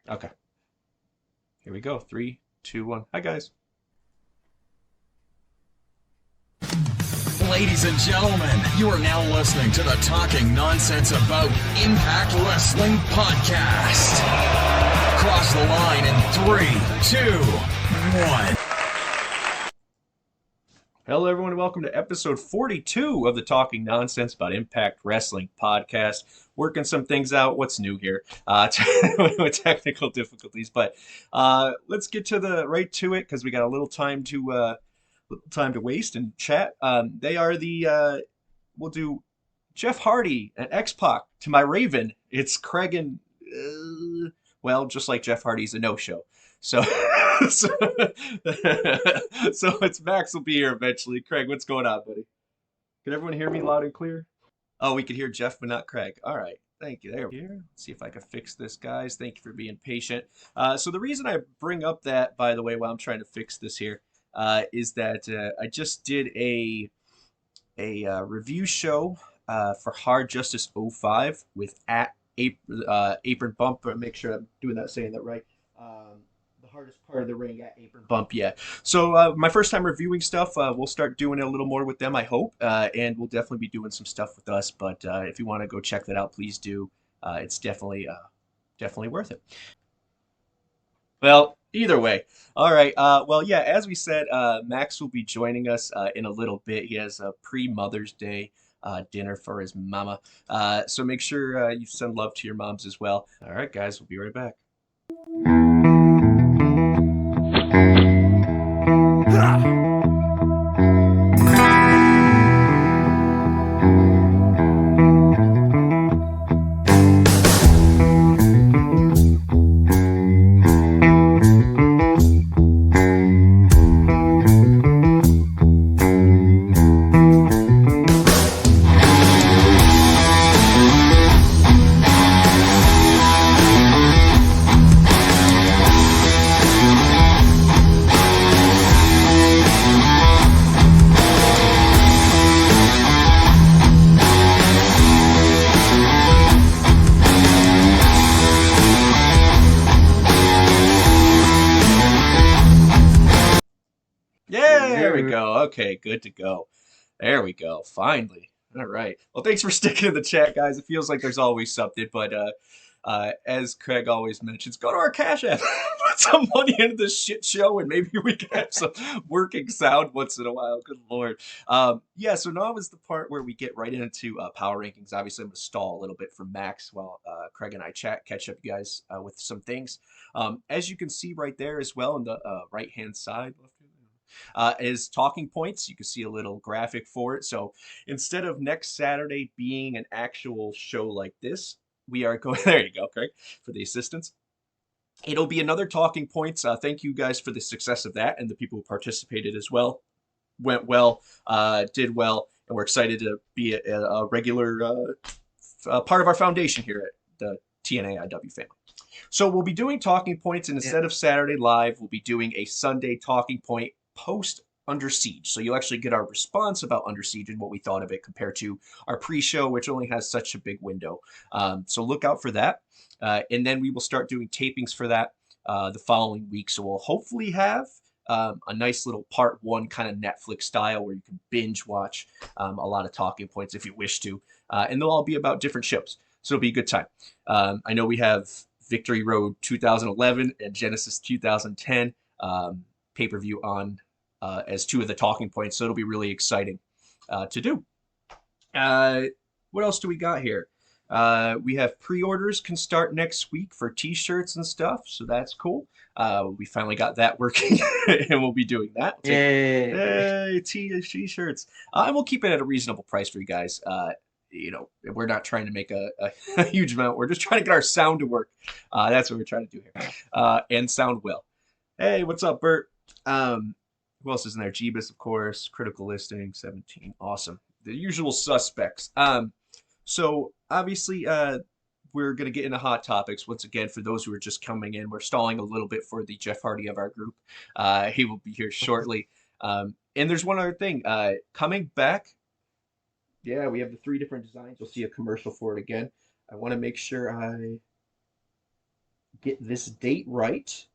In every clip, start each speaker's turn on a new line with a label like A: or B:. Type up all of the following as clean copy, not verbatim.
A: Okay, here we go. Three, two, one. Hi, guys.
B: Ladies and gentlemen, you are now listening to the Talking Nonsense About Impact Wrestling podcast. Cross the line in 3, 2, 1.
A: Hello, everyone, and welcome to episode 42 of the Talking Nonsense About Impact Wrestling podcast. Working some things out. What's new here? With technical difficulties, but let's get to the right to it because we got a little time to waste and chat. They are we'll do Jeff Hardy and X-Pac. To my Raven, it's Craig and well, just like Jeff Hardy's a no-show. So, so, so it's Max will be here eventually. Craig, what's going on, buddy? Can everyone hear me loud and clear? Oh, we could hear Jeff, but not Craig. All right. Thank you. There we go. Let's see if I can fix this, guys. Thank you for being patient. So the reason I bring up that, by the way, while I'm trying to fix this here, is that I just did a review show for Hard Justice '05 with Apron Bump. Make sure I'm saying that right. The hardest part of the ring at Apron Bump, yeah. So my first time reviewing stuff, we'll start doing it a little more with them, I hope, and we'll definitely be doing some stuff with us. But if you want to go check that out, please do. It's definitely worth it. Well, either way. All right. Well, yeah, as we said, Max will be joining us in a little bit. He has a pre-Mother's Day dinner for his mama. So make sure you send love to your moms as well. All right, guys, we'll be right back. Yeah, there we go. Okay, good to go. There we go. Finally. All right. Well, thanks for sticking in the chat, guys. It feels like there's always something, but as Craig always mentions, go to our Cash App, put some money into this shit show, and maybe we can have some working sound once in a while. Good Lord. Yeah, so now is the part where we get right into power rankings. Obviously, I'm going to stall a little bit for Max while Craig and I catch up you guys with some things. As you can see right there as well on the right-hand side, is talking points. You can see a little graphic for it. So instead of next Saturday being an actual show like this, we are going, there you go, Craig, for the assistance. It'll be another talking points. Thank you guys for the success of that and the people who participated as well. Went well, did well, and we're excited to be a regular part of our foundation here at the TNAIW family. So we'll be doing talking points, and instead of Saturday Live, we'll be doing a Sunday talking point post Under Siege. So you'll actually get our response about Under Siege and what we thought of it compared to our pre-show, which only has such a big window. So look out for that. And then we will start doing tapings for that the following week. So we'll hopefully have a nice little part one kind of Netflix style where you can binge watch a lot of talking points if you wish to. And they'll all be about different shows. So it'll be a good time. I know we have Victory Road 2011 and Genesis 2010 pay-per-view on as two of the talking points, so it'll be really exciting to do. What else do we got here? We have pre-orders can start next week for t-shirts and stuff, so that's cool. We finally got that working, and we'll be doing that. Yay, t-shirts. And we'll keep it at a reasonable price for you guys. We're not trying to make a huge amount. We're just trying to get our sound to work. That's what we're trying to do here. And sound well. Hey, what's up, Bert? Who else is in there? Jeebus, of course. Critical Listing, 17. Awesome. The usual suspects. So obviously, we're going to get into hot topics. Once again, for those who are just coming in, we're stalling a little bit for the Jeff Hardy of our group. He will be here shortly. And there's one other thing. Coming back, yeah, we have the 3 different designs. You'll see a commercial for it again. I want to make sure I get this date right.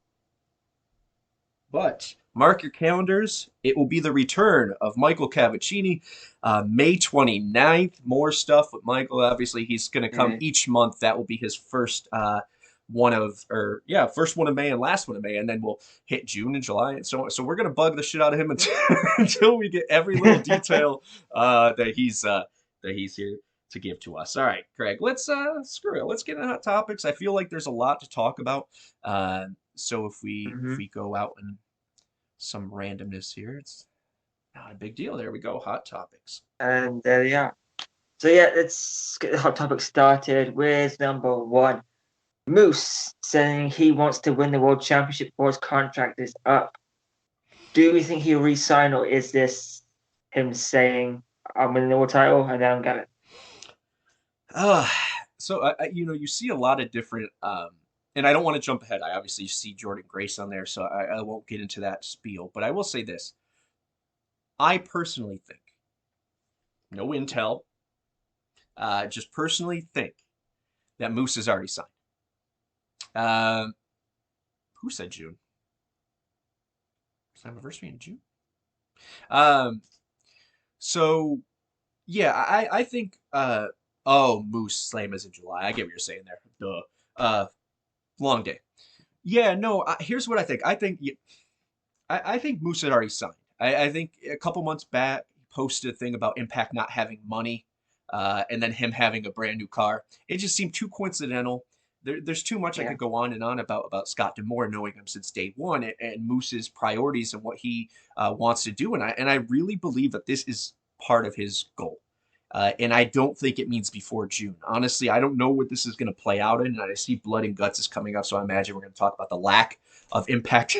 A: But mark your calendars. It will be the return of Michael Cavaccini, May 29th. More stuff with Michael. Obviously, he's going to come
C: Mm.
A: each month. That will be his first first one of May and last one of May, and then we'll hit June and July and so on. So we're going to bug the shit out of him until we get every little detail that he's here to give to us. All right, Craig. Let's screw it. Let's get into hot topics. I feel like there's a lot to talk about. So if we go out and some randomness here, it's not a big deal. There we go. Hot topics.
C: And there we are. So yeah, let's get the hot topic started with number one. Moose saying he wants to win the World Championship before his contract is up. Do we think he'll resign, or is this him saying, I'm winning the world title and then I'm going to?
A: So you see a lot of different and I don't want to jump ahead. I obviously see Jordynne Grace on there, so I won't get into that spiel. But I will say this. I personally think, no intel, just personally think that Moose is already signed. Who said June? Is anniversary in June? So yeah, I think Moose Slam is in July. I get what you're saying there. Duh. Long day. Yeah, no. Here's what I think. I think Moose had already signed. I think a couple months back he posted a thing about Impact not having money, and then him having a brand new car. It just seemed too coincidental. There's too much I could go on and on about Scott D'Amore, knowing him since day one, and Moose's priorities and what he wants to do. And I really believe that this is part of his goal. And I don't think it means before June. Honestly, I don't know what this is going to play out in. I see Blood and Guts is coming up, so I imagine we're going to talk about the lack of impact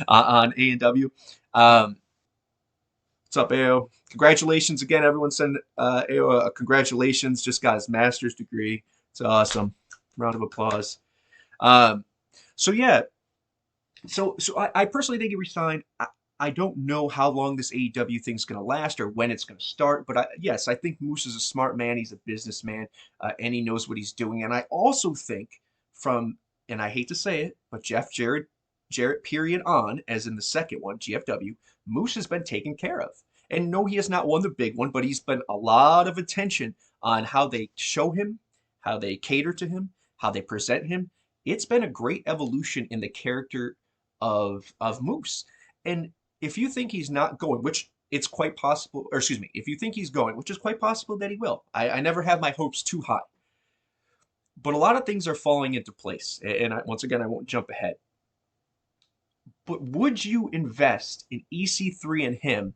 A: on AEW. What's up, AO? Congratulations again. Everyone send AO a congratulations. Just got his master's degree. It's awesome. Round of applause. So yeah. So I personally think he resigned. I don't know how long this AEW thing's going to last or when it's going to start, but yes, I think Moose is a smart man. He's a businessman, and he knows what he's doing. And I also think and I hate to say it, but Jarrett period on, as in the second one, GFW, Moose has been taken care of. And no, he has not won the big one, but he's been a lot of attention on how they show him, how they cater to him, how they present him. It's been a great evolution in the character of Moose. And if you think he's not going, which it's quite possible, or excuse me, if you think he's going, which is quite possible that he will, I never have my hopes too high. But a lot of things are falling into place. And once again, I won't jump ahead. But would you invest in EC3 and him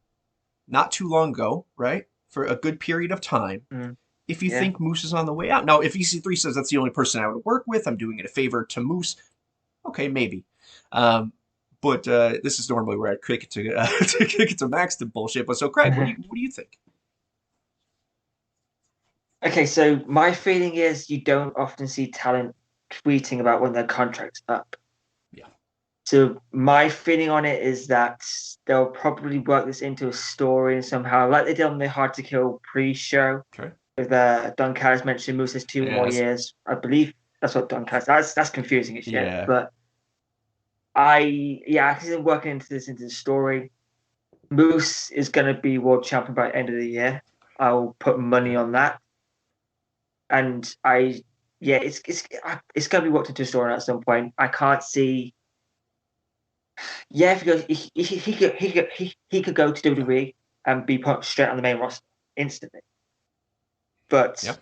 A: not too long ago, right, for a good period of time, if you think Moose is on the way out? Now, if EC3 says that's the only person I would work with, I'm doing it a favor to Moose, okay, maybe. But this is normally where I'd kick it to Max to bullshit. But so, Craig, what do you think?
C: Okay, so my feeling is you don't often see talent tweeting about when their contract's up.
A: Yeah.
C: So my feeling on it is that they'll probably work this into a story somehow, like they did on the Hard to Kill pre-show.
A: Okay.
C: With Don Callis mentioned Moose has 2 more years. I believe that's what Don Callis. That's confusing as shit.
A: Yeah.
C: But I can see them working into the story. Moose is going to be world champion by the end of the year. I'll put money on that. And it's going to be worked into a story at some point. I can't see. Yeah, if he goes, he could go to WWE and be put straight on the main roster instantly. But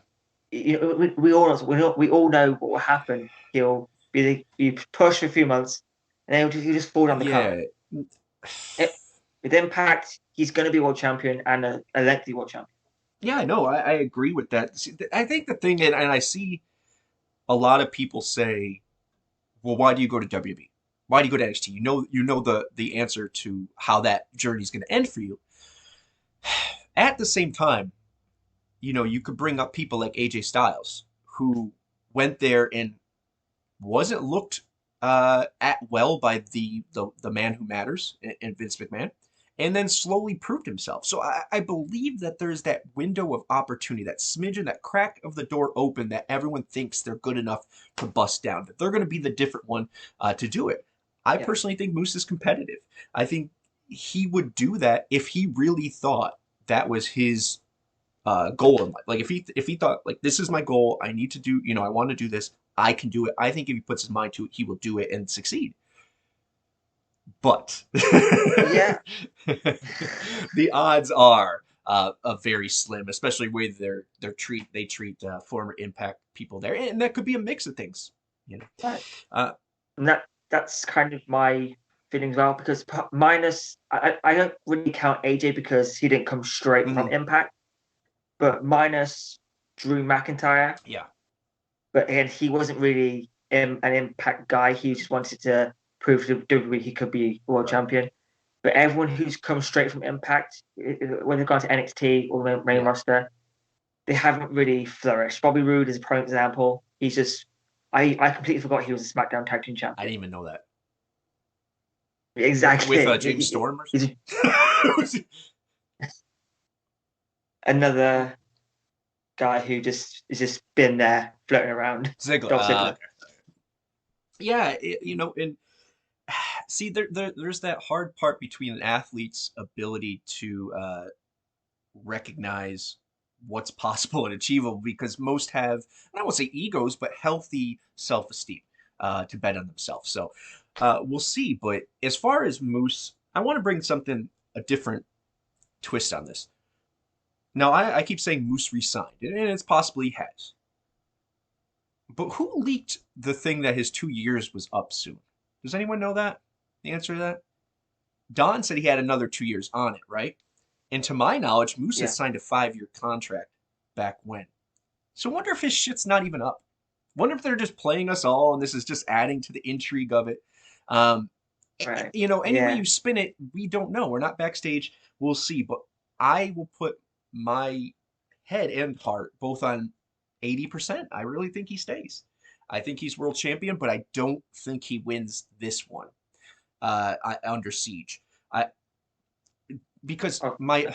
C: we all know what will happen. He'll be pushed for a few months, and then he'll just fall down the card. With Impact, he's going to be world champion and a lengthy world champion.
A: Yeah, no, I agree with that. I think the thing, and I see a lot of people say, well, why do you go to WWE? Why do you go to NXT? You know the answer to how that journey is going to end for you. At the same time, you could bring up people like AJ Styles, who went there and wasn't looked at well by the man who matters, and Vince McMahon. and then slowly proved himself. So I believe that there's that window of opportunity, that smidgen, that crack of the door open that everyone thinks they're good enough to bust down, that they're going to be the different one to do it. I personally think Moose is competitive. I think he would do that if he really thought that was his goal in life. Like if he thought like this is my goal, I need to do, I want to do this, I can do it. I think if he puts his mind to it, he will do it and succeed. But
C: Yeah.
A: the odds are very slim, especially with they treat former Impact people there, and that could be a mix of things.
C: Right. And that's kind of my feeling as well, because minus I don't really count AJ because he didn't come straight from Impact, but minus Drew McIntyre.
A: Yeah.
C: But again, he wasn't really an Impact guy. He just wanted to prove to WWE he could be world champion. But everyone who's come straight from Impact, when they've gone to NXT or the main roster, they haven't really flourished. Bobby Roode is a prime example. He's just, I completely forgot he was a SmackDown Tag Team Champion.
A: I didn't even know that.
C: Exactly.
A: With James Storm or something?
C: Another guy who has just been there floating around.
A: Ziggler. Yeah, and see, there's that hard part between an athlete's ability to recognize what's possible and achievable, because most have, I won't say egos, but healthy self-esteem to bet on themselves. So we'll see. But as far as Moose, I want to bring a different twist on this. Now, I keep saying Moose resigned, and it's possibly he has. But who leaked the thing that his 2 years was up soon? Does anyone know that? The answer to that? Don said he had another 2 years on it, right? And to my knowledge, Moose had signed a 5-year contract back when. So I wonder if his shit's not even up. Wonder if they're just playing us all, and this is just adding to the intrigue of it. Right. Any way you spin it, we don't know. We're not backstage. We'll see. But I will put my head and heart both on 80%. I really think he stays. I think he's world champion, but I don't think he wins this one under Siege. Because my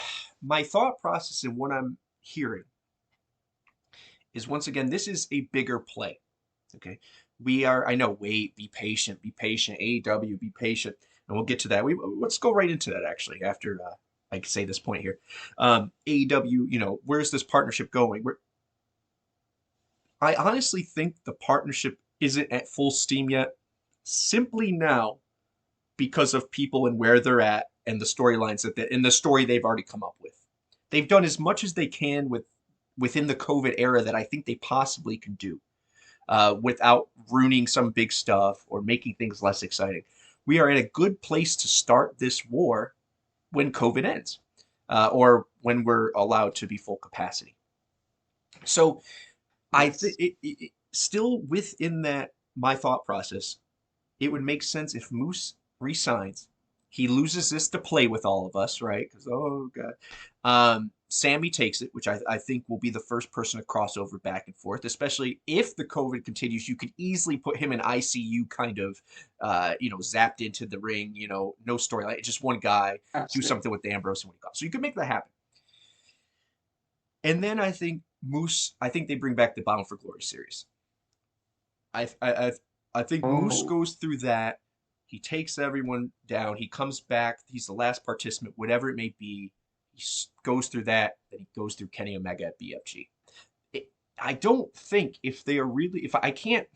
A: thought process and what I'm hearing is, once again, this is a bigger play. Okay, I know, be patient, AEW, be patient, and we'll get to that. Let's go right into that actually after I say this point here. AEW, where's this partnership going? I honestly think the partnership isn't at full steam yet, simply now because of people and where they're at and the storylines in the story they've already come up with. They've done as much as they can within the COVID era that I think they possibly can do without ruining some big stuff or making things less exciting. We are in a good place to start this war when COVID ends or when we're allowed to be full capacity. So I think still within that, my thought process, it would make sense if Moose resigns. He loses this to play with all of us, right? Because, oh, God. Sammy takes it, which I think will be the first person to cross over back and forth, especially if the COVID continues. You could easily put him in ICU kind of, zapped into the ring, no storyline. Just one guy, do something with Ambrose and what he got. So you could make that happen. And then I think they bring back the Bound for Glory series. I think Moose goes through that. He takes everyone down. He comes back. He's the last participant, whatever it may be. He goes through that. Then he goes through Kenny Omega at BFG. I don't think if I can't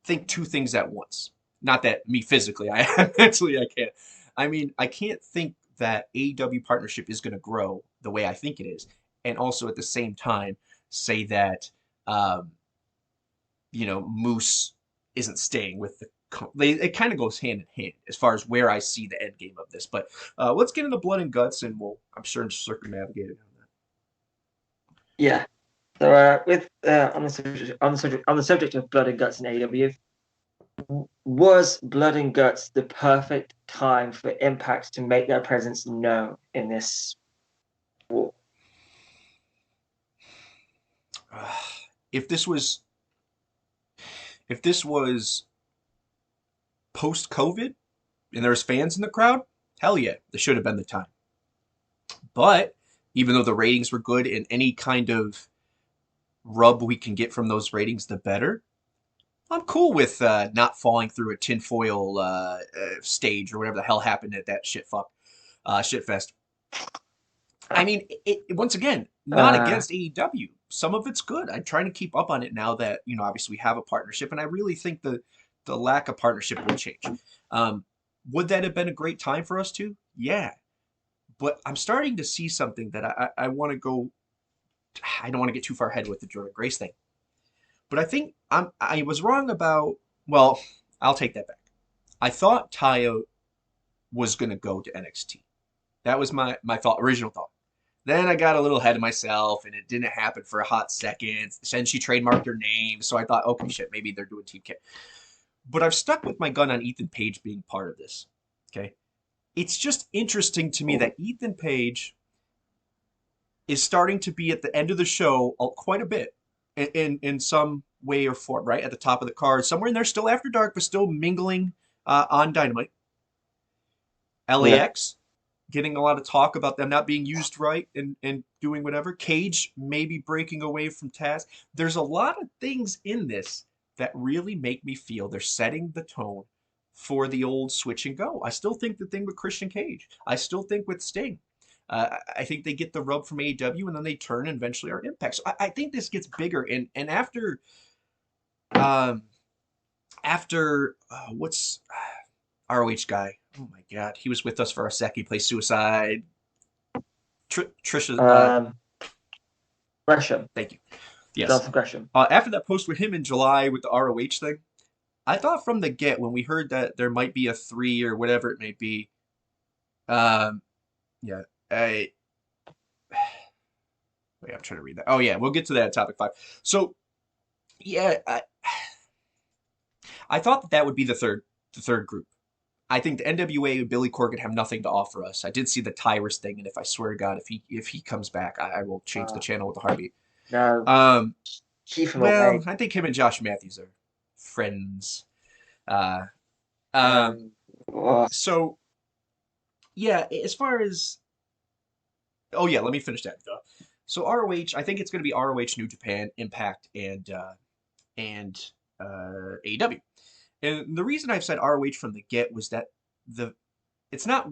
A: think two things at once. Not that me physically, mentally I can't. I mean, I can't think that AEW partnership is going to grow the way I think it is. And also at the same time say that, Moose isn't staying with it kind of goes hand in hand as far as where I see the end game of this. But let's get into Blood and Guts, and I'm sure, circumnavigate it on that.
C: Yeah. So on the subject of Blood and Guts in AEW, was Blood and Guts the perfect time for Impact to make their presence known in this war?
A: If this was post-COVID and there's fans in the crowd, hell yeah, this should have been the time. But even though the ratings were good and any kind of rub we can get from those ratings, the better. I'm cool with not falling through a tinfoil stage or whatever the hell happened at that shit fest. I mean, once again, not against AEW. Some of it's good. I'm trying to keep up on it now that, obviously we have a partnership, and I really think the lack of partnership will change. Would that have been a great time for us to? Yeah. But I'm starting to see something that I want to go. I don't want to get too far ahead with the Jordynne Grace thing. But I think I was wrong about. Well, I'll take that back. I thought Taya was going to go to NXT. That was my original thought. Then I got a little ahead of myself, and it didn't happen for a hot second. Then she trademarked her name, so I thought, okay, shit, maybe they're doing Team K. But I've stuck with my gun on Ethan Page being part of this. Okay, it's just interesting to me that Ethan Page is starting to be at the end of the show quite a bit in some way or form, right? At the top of the card, somewhere in there, still after dark, but still mingling on Dynamite. LAX, getting a lot of talk about them not being used right and doing whatever. Cage maybe breaking away from Taz. There's a lot of things in this that really make me feel they're setting the tone for the old switch and go. I still think the thing with Christian Cage. I still think with Sting. I think they get the rub from AEW and then they turn and eventually are Impact. So I think this gets bigger. And after what's ROH guy? Oh my God, he was with us for a sec. He plays Suicide. Trisha.
C: Gresham.
A: Thank you. Yes.
C: Jonathan Gresham.
A: After that post with him in July with the ROH thing, I thought from the get when we heard that there might be a 3 or whatever it may be. I'm trying to read that. Oh yeah, we'll get to that at topic 5. So, yeah, I thought that would be the third group. I think the NWA and Billy Corgan have nothing to offer us. I did see the Tyrus thing, and if I swear to God, if he comes back, I will change the channel with a heartbeat.
C: No. Keep him away.
A: I think him and Josh Matthews are friends. So, yeah, as far as let me finish that. So ROH, I think it's going to be ROH, New Japan, Impact, and AEW. And the reason I've said ROH from the get was that it's not.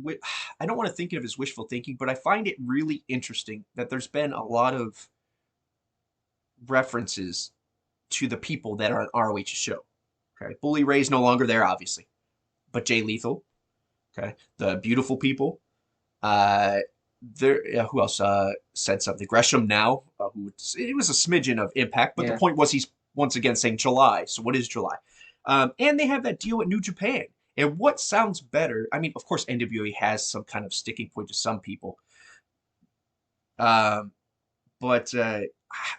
A: I don't want to think of it as wishful thinking, but I find it really interesting that there's been a lot of references to the people that are on ROH's show. Okay, Bully Ray's no longer there, obviously, but Jay Lethal. Okay, the Beautiful People. Who else said something? Gresham now. It was a smidgen of Impact, but the point was he's once again saying July. So what is July? And they have that deal with New Japan. And what sounds better? I mean, of course, NWA has some kind of sticking point to some people. But I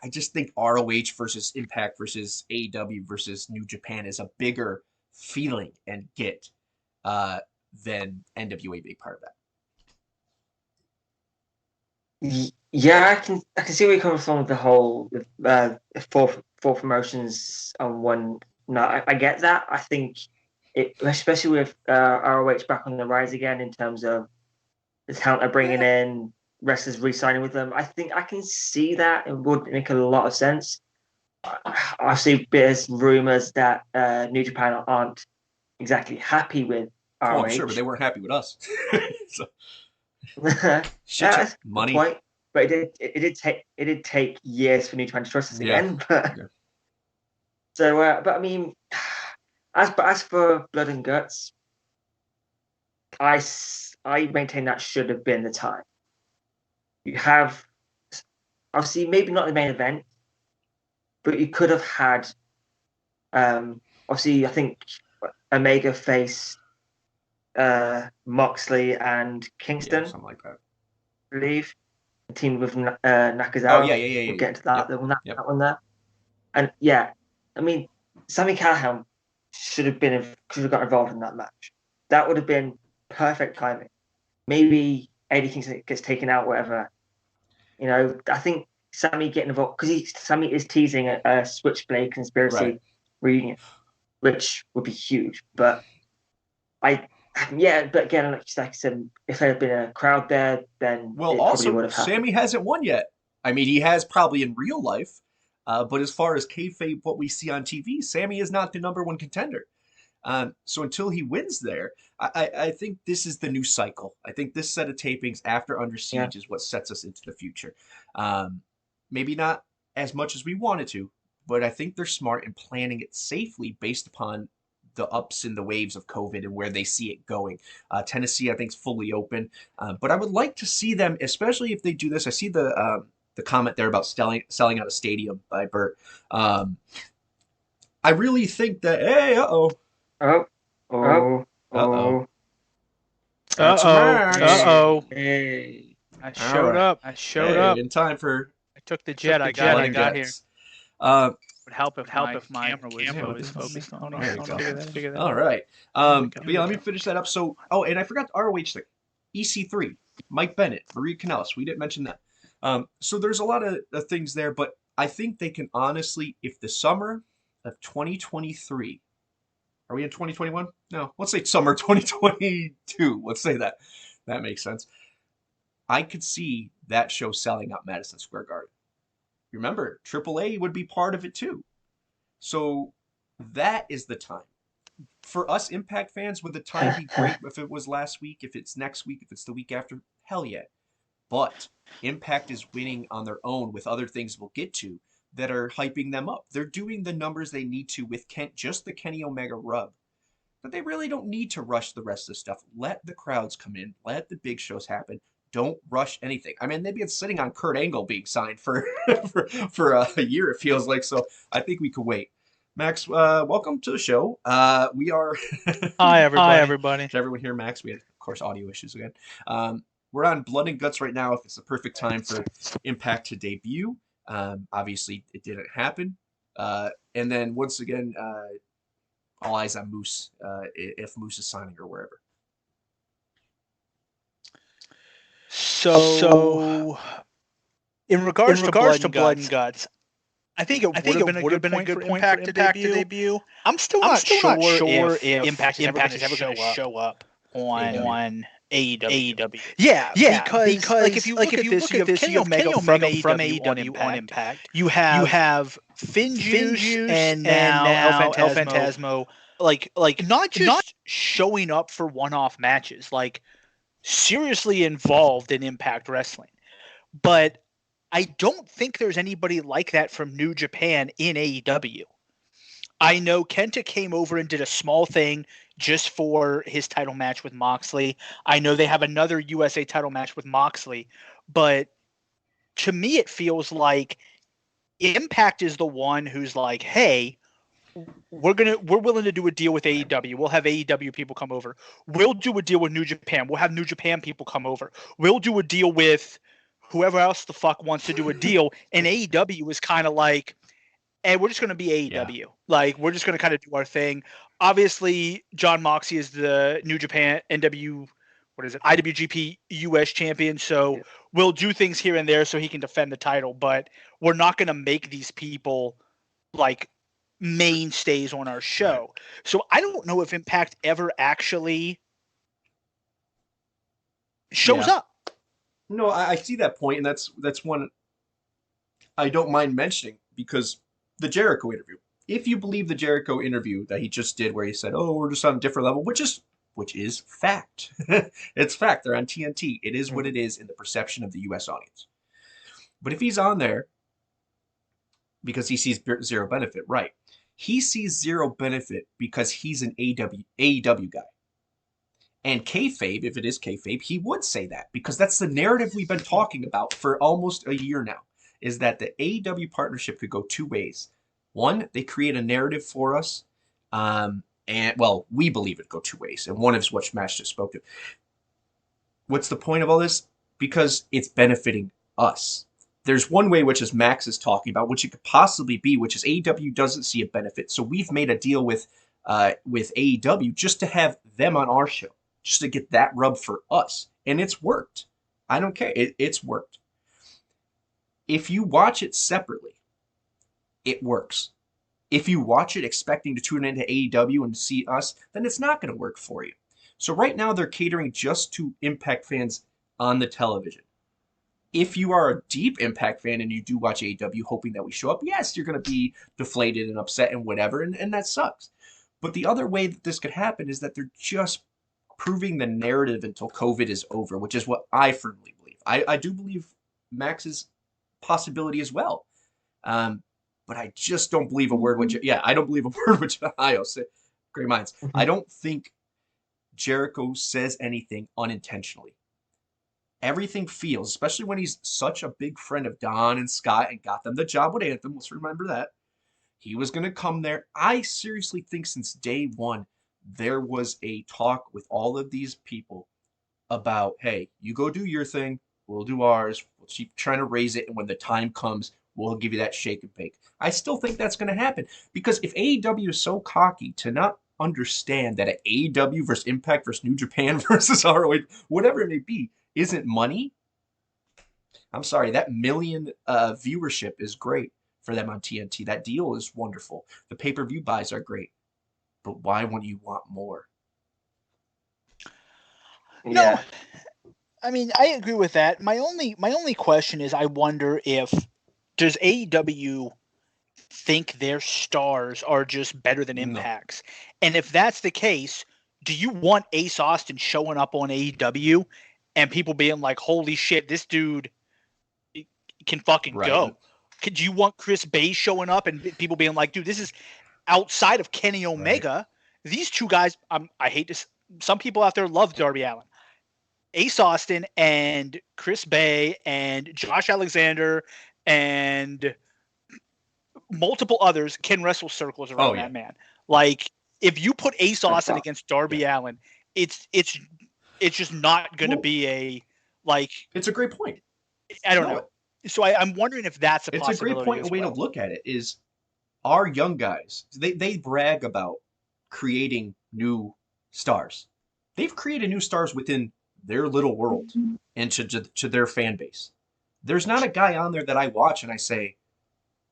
A: just think ROH versus Impact versus AEW versus New Japan is a bigger feeling and get than NWA being part of
C: that. Yeah, I can see where you're coming from with the whole four promotions on one. No, I get that. I think especially with ROH back on the rise again in terms of the talent they're bringing in, wrestlers re-signing with them. I think I can see that. It would make a lot of sense. Obviously, there's rumors that New Japan aren't exactly happy with ROH.
A: Oh, I'm sure, but they weren't happy with us. So.
C: Shit,
A: money.
C: Point. But it did take years for New Japan to trust us again. But so, but I mean, as for Blood and Guts, I maintain that should have been the time. You have obviously maybe not the main event, but you could have had. Obviously, I think Omega faced Moxley and Kingston,
A: something like that.
C: I believe. Team with Nakazawa.
A: Oh yeah.
C: We'll get to that. That one there. And I mean, Sami Callihan should have got involved in that match. That would have been perfect timing. Maybe Eddie Kingston gets taken out, whatever. I think Sami getting involved because Sami is teasing a Switchblade conspiracy reunion, which would be huge. But I Yeah, but again, like I said, if there had been a crowd there, then
A: Well,
C: it probably
A: also,
C: would have happened.
A: Sammy hasn't won yet. I mean, he has probably in real life, but as far as kayfabe, what we see on TV, Sammy is not the number one contender. So until he wins there, I think this is the new cycle. I think this set of tapings after Under
C: Yeah,
A: Siege is what sets us into the future. Um, Maybe not as much as we wanted to, but I think they're smart in planning it safely based upon the ups and the waves of COVID and where they see it going. Tennessee, I think, is fully open, but I would like to see them, especially if they do this. I see the comment there about selling out a stadium by Bert. Um, I really think that. Hey,
C: oh, oh,
A: uh oh,
C: oh,
A: that's a match.
C: hey.
D: I
A: All
D: showed
A: right.
D: up. I showed
A: Hey,
D: up.
A: in time for
D: I took the jet. I
A: blood
D: got
A: and
D: here.
A: guts. Uh,
D: Would help if my camera was
A: focused.
D: focused on me.
A: There you go.
D: Figure that
A: All
D: out.
A: right.
D: Here we
A: But yeah, let me finish that up. So, and I forgot the ROH thing. EC3, Mike Bennett, Maria Kanellis. We didn't mention that. So there's a lot of things there, but I think they can honestly, if the summer of 2023, are we in 2021? No, let's say summer 2022. Let's say that. That makes sense. I could see that show selling out Madison Square Garden. Remember, AAA would be part of it too. So that is the time. For us Impact fans, would the time be great if it was last week, if it's next week, if it's the week after? Hell yeah. But Impact is winning on their own with other things we'll get to that are hyping them up. They're doing the numbers they need to with just the Kenny Omega rub. But they really don't need to rush the rest of the stuff. Let the crowds come in. Let the big shows happen. Don't rush anything. I mean, they've been sitting on Kurt Angle being signed for for a year, it feels like. So I think we could wait. Max, welcome to the show. We are.
D: Hi, everybody.
A: To everyone here, Max. We had, of course, audio issues again. We're on Blood and Guts right now. If it's the perfect time for Impact to debut, obviously it didn't happen. And then once again, all eyes on Moose if Moose is signing or wherever.
D: So in regards to Blood and Guts, I think it would have been a good point for Impact to debut. I'm still not sure if Impact is ever going to show up on AEW. Yeah, because like if you look at this, you have Kenny Omega from AEW on Impact. You have Finn Juice and now El Phantasmo, like not just showing up for one-off matches, like seriously involved in Impact Wrestling. But I don't think there's anybody like that from New Japan in AEW. I know Kenta came over and did a small thing just for his title match with Moxley. I know they have another USA title match with Moxley, but to me it feels like Impact is the one who's like, hey, we're willing to do a deal with AEW. We'll have AEW people come over. We'll do a deal with New Japan. We'll have New Japan people come over. We'll do a deal with whoever else the fuck wants to do a deal. And AEW is kind of like, and we're just going to be AEW. Yeah. Like, we're just going to kind of do our thing. Obviously, John Moxley is the New Japan IWGP US champion. So we'll do things here and there so he can defend the title. But we're not going to make these people like mainstays on our show. So I don't know if Impact ever actually shows up.
A: No, I see that point, and that's one I don't mind mentioning, because the Jericho interview. If you believe the Jericho interview that he just did, where he said, "Oh, we're just on a different level," which is fact. It's fact. They're on TNT. It is what it is in the perception of the U.S. audience. But if he's on there because he sees zero benefit, right? He sees zero benefit because he's an AEW guy. And kayfabe, if it is kayfabe, he would say that, because that's the narrative we've been talking about for almost a year now, is that the AEW partnership could go two ways. One, they create a narrative for us, and, well, we believe it go two ways, and one is what Smash just spoke to. What's the point of all this? Because it's benefiting us. There's one way, which is Max is talking about, which it could possibly be, which is AEW doesn't see a benefit. So we've made a deal with AEW just to have them on our show, just to get that rub for us. And it's worked. I don't care. It's worked. If you watch it separately, it works. If you watch it expecting to tune into AEW and see us, then it's not going to work for you. So right now they're catering just to Impact fans on the television. If you are a deep Impact fan and you do watch AEW hoping that we show up, yes, you're going to be deflated and upset and whatever, and that sucks. But the other way that this could happen is that they're just proving the narrative until COVID is over, which is what I firmly believe. I do believe Max's possibility as well. But I just don't believe a word which, I don't believe a word which I say. Great minds. I don't think Jericho says anything unintentionally. Everything feels, especially when he's such a big friend of Don and Scott and got them the job with Anthem. Let's remember that. He was going to come there. I seriously think since day one, there was a talk with all of these people about, hey, you go do your thing. We'll do ours. We'll keep trying to raise it. And when the time comes, we'll give you that shake and bake. I still think that's going to happen. Because if AEW is so cocky to not understand that at AEW versus Impact versus New Japan versus ROH, whatever it may be, isn't money, I'm sorry, that million viewership is great for them on TNT. That deal is wonderful. The pay-per-view buys are great. But why wouldn't you want more?
D: No, I mean, I agree with that. My only question is, I wonder if does AEW think their stars are just better than Impact's? No. And if that's the case, do you want Ace Austin showing up on AEW and people being like, holy shit, this dude can fucking go? Could you want Chris Bay showing up and people being like, dude, this is outside of Kenny Omega. Right. These two guys, I hate to, some people out there love Darby Allin. Ace Austin and Chris Bay and Josh Alexander and multiple others can wrestle circles around that man. Like, if you put Ace Austin against Darby Allin, it's just not going to be a, like...
A: It's a great point.
D: I don't know. So I'm wondering if that's a possibility.
A: It's a great point. A way to look at it is our young guys, they brag about creating new stars. They've created new stars within their little world and to their fan base. There's not a guy on there that I watch and I say,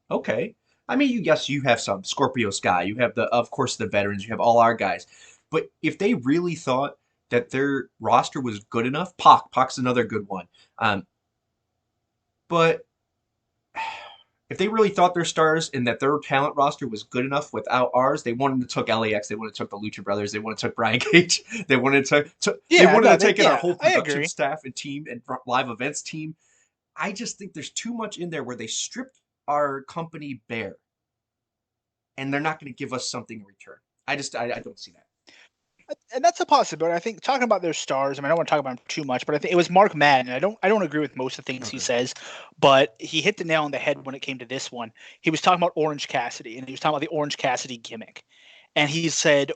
A: okay. I mean, you have some Scorpio Sky. You have of course, the veterans. You have all our guys. But if they really thought that their roster was good enough, Pac's another good one. But if they really thought their stars and that their talent roster was good enough without ours, they wanted to took LAX, they wanted to took the Lucha Brothers, they wanted to took Brian Cage, they wanted to take in our whole production staff and team and live events team. I just think there's too much in there where they stripped our company bare, and they're not going to give us something in return. I don't see that.
D: And that's a possibility. I think talking about their stars, I mean, I don't want to talk about them too much, but I think it was Mark Madden. I don't agree with most of the things he says, but he hit the nail on the head when it came to this one. He was talking about Orange Cassidy, and he was talking about the Orange Cassidy gimmick. And he said,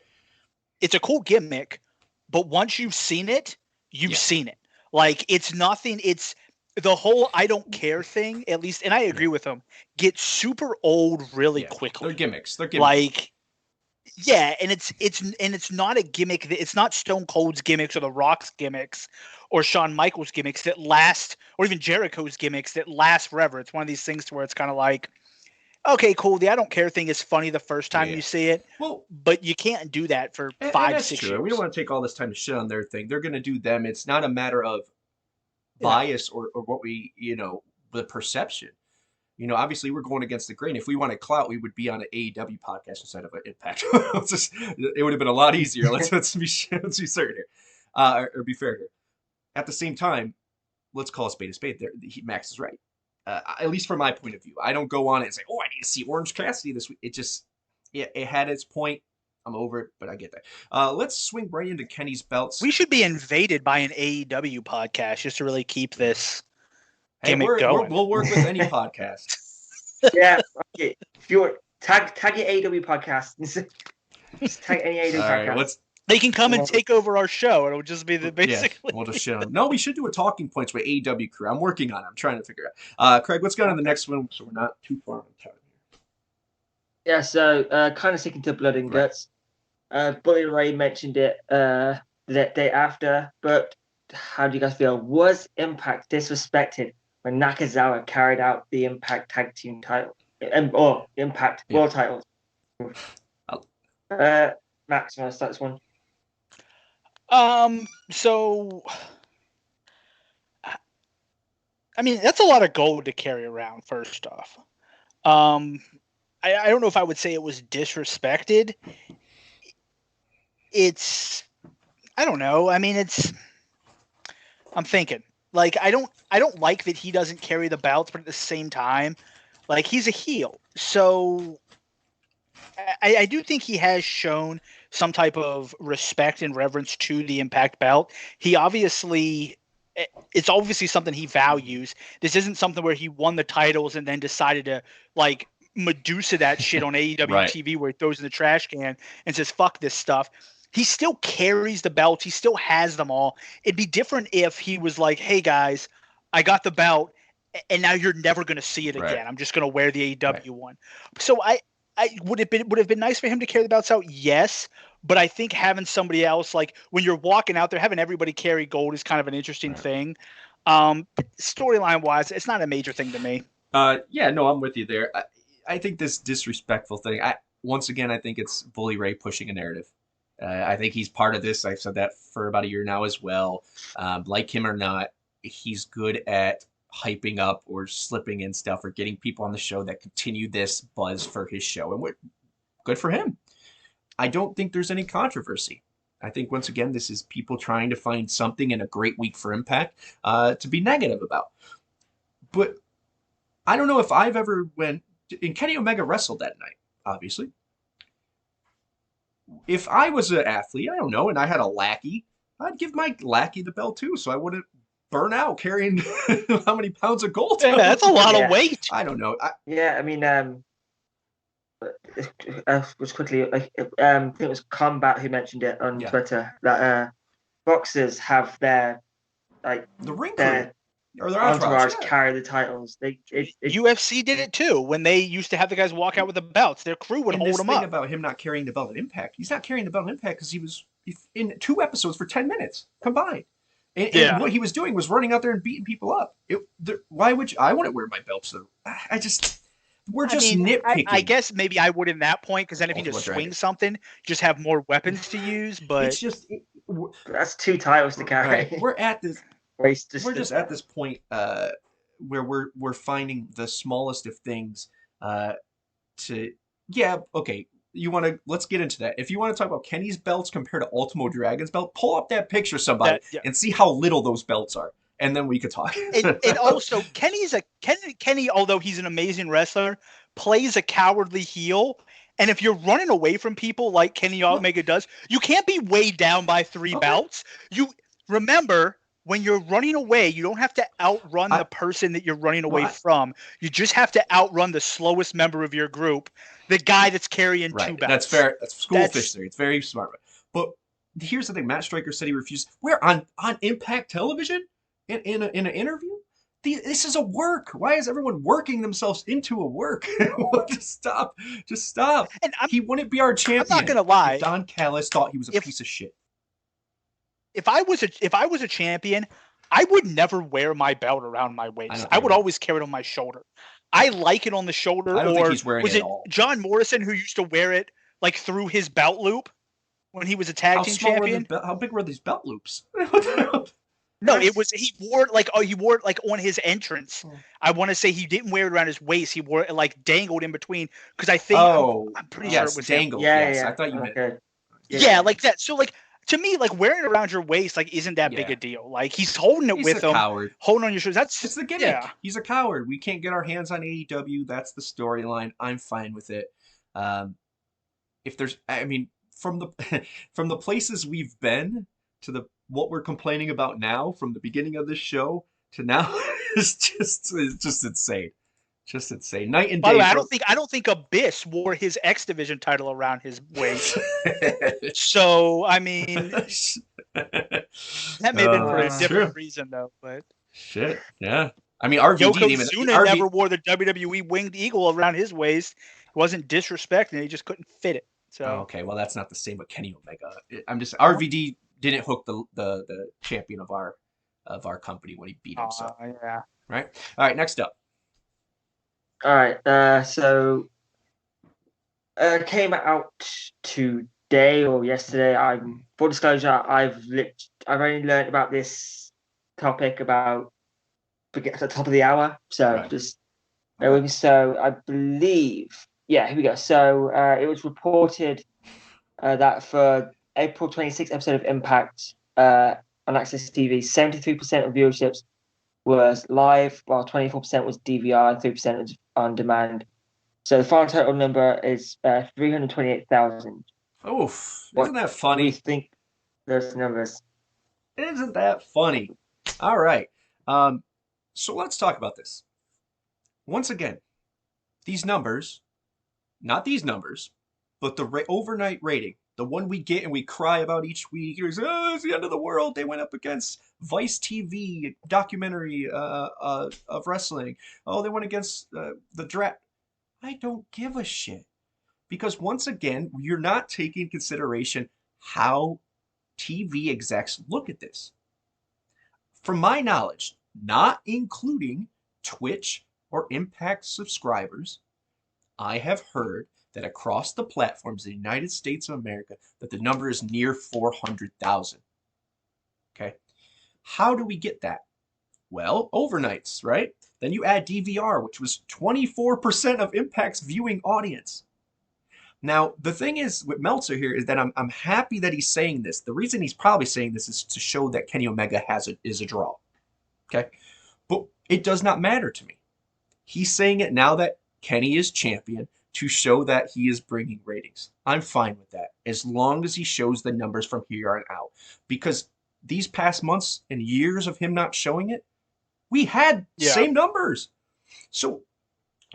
D: it's a cool gimmick, but once you've seen it, you've seen it. Like, it's nothing. It's the whole I don't care thing, at least, and I agree with him, gets super old really quickly.
A: They're gimmicks.
D: Like, yeah, and it's not a gimmick. It's not Stone Cold's gimmicks or The Rock's gimmicks or Shawn Michaels' gimmicks that last, or even Jericho's gimmicks that last forever. It's one of these things to where it's kind of like, okay, cool. The I don't care thing is funny the first time you see it, but you can't do that for 5-6 years.
A: We don't want to take all this time to shit on their thing. They're going to do them. It's not a matter of bias or what we, the perception. Obviously we're going against the grain. If we wanted clout, we would be on an AEW podcast instead of an Impact. It would have been a lot easier. Let's be certain here, or be fair here. At the same time, let's call a spade a spade. Max is right. At least from my point of view, I don't go on it and say, "Oh, I need to see Orange Cassidy this week." It had its point. I'm over it, but I get that. Let's swing right into Kenny's belts.
D: We should be invaded by an AEW podcast just to really keep this. We'll
A: work with any podcast.
C: Yeah, okay. If you tag your AEW podcast, just tag any AEW podcast.
D: They can come and take over our show. It'll just be basically.
A: Yeah, we'll just shit on them. No, we should do a talking points with AEW crew. I'm working on it. I'm trying to figure out. Craig, let's go on to the next one, so we're not too far on time here.
C: Yeah, so kind of sticking to Blood and Guts. Bully Ray mentioned it the day after, but how do you guys feel? Was Impact disrespected when Nakazawa carried out the Impact Tag Team title or Impact World titles? Max, want to start this one?
D: So, I mean, that's a lot of gold to carry around, first off. I don't know if I would say it was disrespected. I don't know. I mean, I'm thinking, like, I don't like that he doesn't carry the belts, but at the same time, like, he's a heel. So I do think he has shown some type of respect and reverence to the Impact belt. It's obviously something he values. This isn't something where he won the titles and then decided to, like, Medusa that shit on AEW
A: Right.
D: TV where he throws in the trash can and says, fuck this stuff. He still carries the belts. He still has them all. It'd be different if he was like, hey, guys, I got the belt, and now you're never going to see it again.
A: Right.
D: I'm just going to wear the AEW one. So I would have been nice for him to carry the belts out, yes. But I think having somebody else, like when you're walking out there, having everybody carry gold is kind of an interesting thing. Storyline wise, it's not a major thing to me.
A: Yeah, no, I'm with you there. I think this disrespectful thing, once again, I think it's Bully Ray pushing a narrative. I think he's part of this. I've said that for about a year now as well. Like him or not, he's good at hyping up or slipping in stuff or getting people on the show that continue this buzz for his show. And good for him. I don't think there's any controversy. I think, once again, this is people trying to find something in a great week for Impact to be negative about. But I don't know if I've ever went... And Kenny Omega wrestled that night, obviously. If I was an athlete, I don't know, and I had a lackey, I'd give my lackey the belt too, so I wouldn't burn out carrying how many pounds of gold.
D: Yeah, that's a lot of weight.
A: I don't know.
C: I mean, was quickly, I think it was Combat who mentioned it on Twitter, that boxers have their, like,
A: the ring crew or their
C: entourage carry the titles.
D: UFC did it too when they used to have the guys walk out with the belts. Their crew would hold them up.
A: About him not carrying the belt at Impact, he's not carrying the belt at Impact because he was in 2 episodes for 10 minutes combined. And what he was doing was running out there and beating people up. Why would I wouldn't wear my belts though? We're just nitpicking.
D: I guess maybe I would in that point, because then if you just swing something, just have more weapons to use. But
A: it's just
C: that's 2 titles to carry.
A: Right. We're at this. We're just at this point where we're finding the smallest of things let's get into that. If you want to talk about Kenny's belts compared to Ultimo Dragon's belt, pull up that picture, somebody, and see how little those belts are, and then we could talk.
D: and also, Kenny, although he's an amazing wrestler, plays a cowardly heel. And if you're running away from people like Kenny Omega does, you can't be weighed down by 3 belts. You remember, when you're running away, you don't have to outrun the person that you're running away from. You just have to outrun the slowest member of your group, the guy that's carrying 2 belts.
A: That's fair. That's schoolfish theory. It's very smart. But here's the thing. Matt Stryker said he refused. We're on Impact Television in an interview. This is a work. Why is everyone working themselves into a work? Just stop. And he wouldn't be our champion.
D: I'm not gonna lie.
A: If Don Callis thought he was a piece of shit.
D: If I was a champion, I would never wear my belt around my waist. I would always carry it on my shoulder. I like it on the shoulder.
A: I don't think he's wearing
D: was
A: it
D: it
A: at all.
D: John Morrison who used to wear it like through his belt loop when he was a tag team champion?
A: How big were these belt loops?
D: No, he wore it like on his entrance. I want to say he didn't wear it around his waist. He wore it like dangled in between, because I think I'm pretty sure it was
A: dangled.
C: Yeah.
A: I thought you meant
D: yeah, like that. So like, to me, like, wearing it around your waist, like, isn't that big a deal. Like, he's holding it with him,
A: coward.
D: holding on your shoulders.
A: It's the gimmick. Yeah. He's a coward. We can't get our hands on AEW. That's the storyline. I'm fine with it. If there's, I mean, from the places we've been to what we're complaining about now, from the beginning of this show to now, it's just insane. Just insane. Night and day.
D: By the way, I don't think Abyss wore his X Division title around his waist. So, I mean, that may have been for a different reason, though. But
A: shit, yeah. I mean, RVD
D: Yokozuna never wore the WWE Winged Eagle around his waist. It wasn't disrespecting; he just couldn't fit it. So
A: okay, well, that's not the same with Kenny Omega. RVD didn't hook the champion of our company when he beat him. So
C: yeah.
A: Right. All right. Next up.
C: All right, so came out today or yesterday. Full disclosure, I've only learned about this topic about at the top of the hour. So
A: Right.
C: just bear with me. So I believe, yeah, here we go. So it was reported that for April 26th episode of Impact on Access TV, 73% of viewerships was live, while 24% was DVR and 3% was on demand. So the final total number is 328,000.
A: Oof. Isn't that funny?
C: We think those numbers.
A: Isn't that funny? All right. So let's talk about this. Once again, these numbers, not these numbers, but the overnight rating, the one we get and we cry about each week. It's the end of the world. They went up against Vice TV documentary of wrestling. Oh, they went against the draft. I don't give a shit. Because once again, you're not taking into consideration how TV execs look at this. From my knowledge, not including Twitch or Impact subscribers, I have heard that across the platforms in the United States of America, that the number is near 400,000. Okay. How do we get that? Well, overnights, right? Then you add DVR, which was 24% of Impact's viewing audience. Now, the thing is with Meltzer here is that I'm happy that he's saying this. The reason he's probably saying this is to show that Kenny Omega is a draw. Okay? But it does not matter to me. He's saying it now that Kenny is champion to show that he is bringing ratings. I'm fine with that as long as he shows the numbers from here on out. Because these past months and years of him not showing it, we had same numbers. So,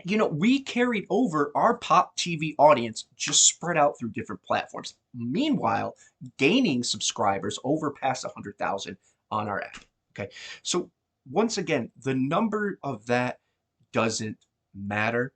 A: we carried over our Pop TV audience just spread out through different platforms. Meanwhile, gaining subscribers over past 100,000 on our app. Okay. So once again, the number of that doesn't matter.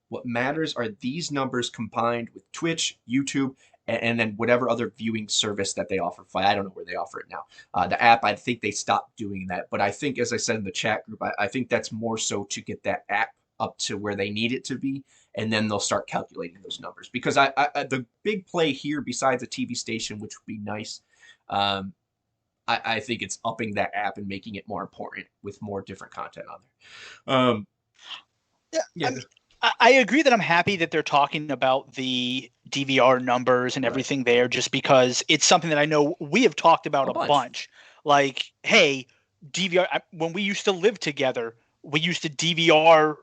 A: What matters are these numbers combined with Twitch, YouTube, and then whatever other viewing service that they offer. I don't know where they offer it now. The app, I think they stopped doing that. But I think, as I said in the chat group, I think that's more so to get that app up to where they need it to be, and then they'll start calculating those numbers. Because the big play here, besides a TV station, which would be nice, I think it's upping that app and making it more important with more different content on there.
D: I agree that I'm happy that they're talking about the DVR numbers and everything there, just because it's something that I know we have talked about a bunch. Like, hey, DVR, when we used to live together, we used to DVR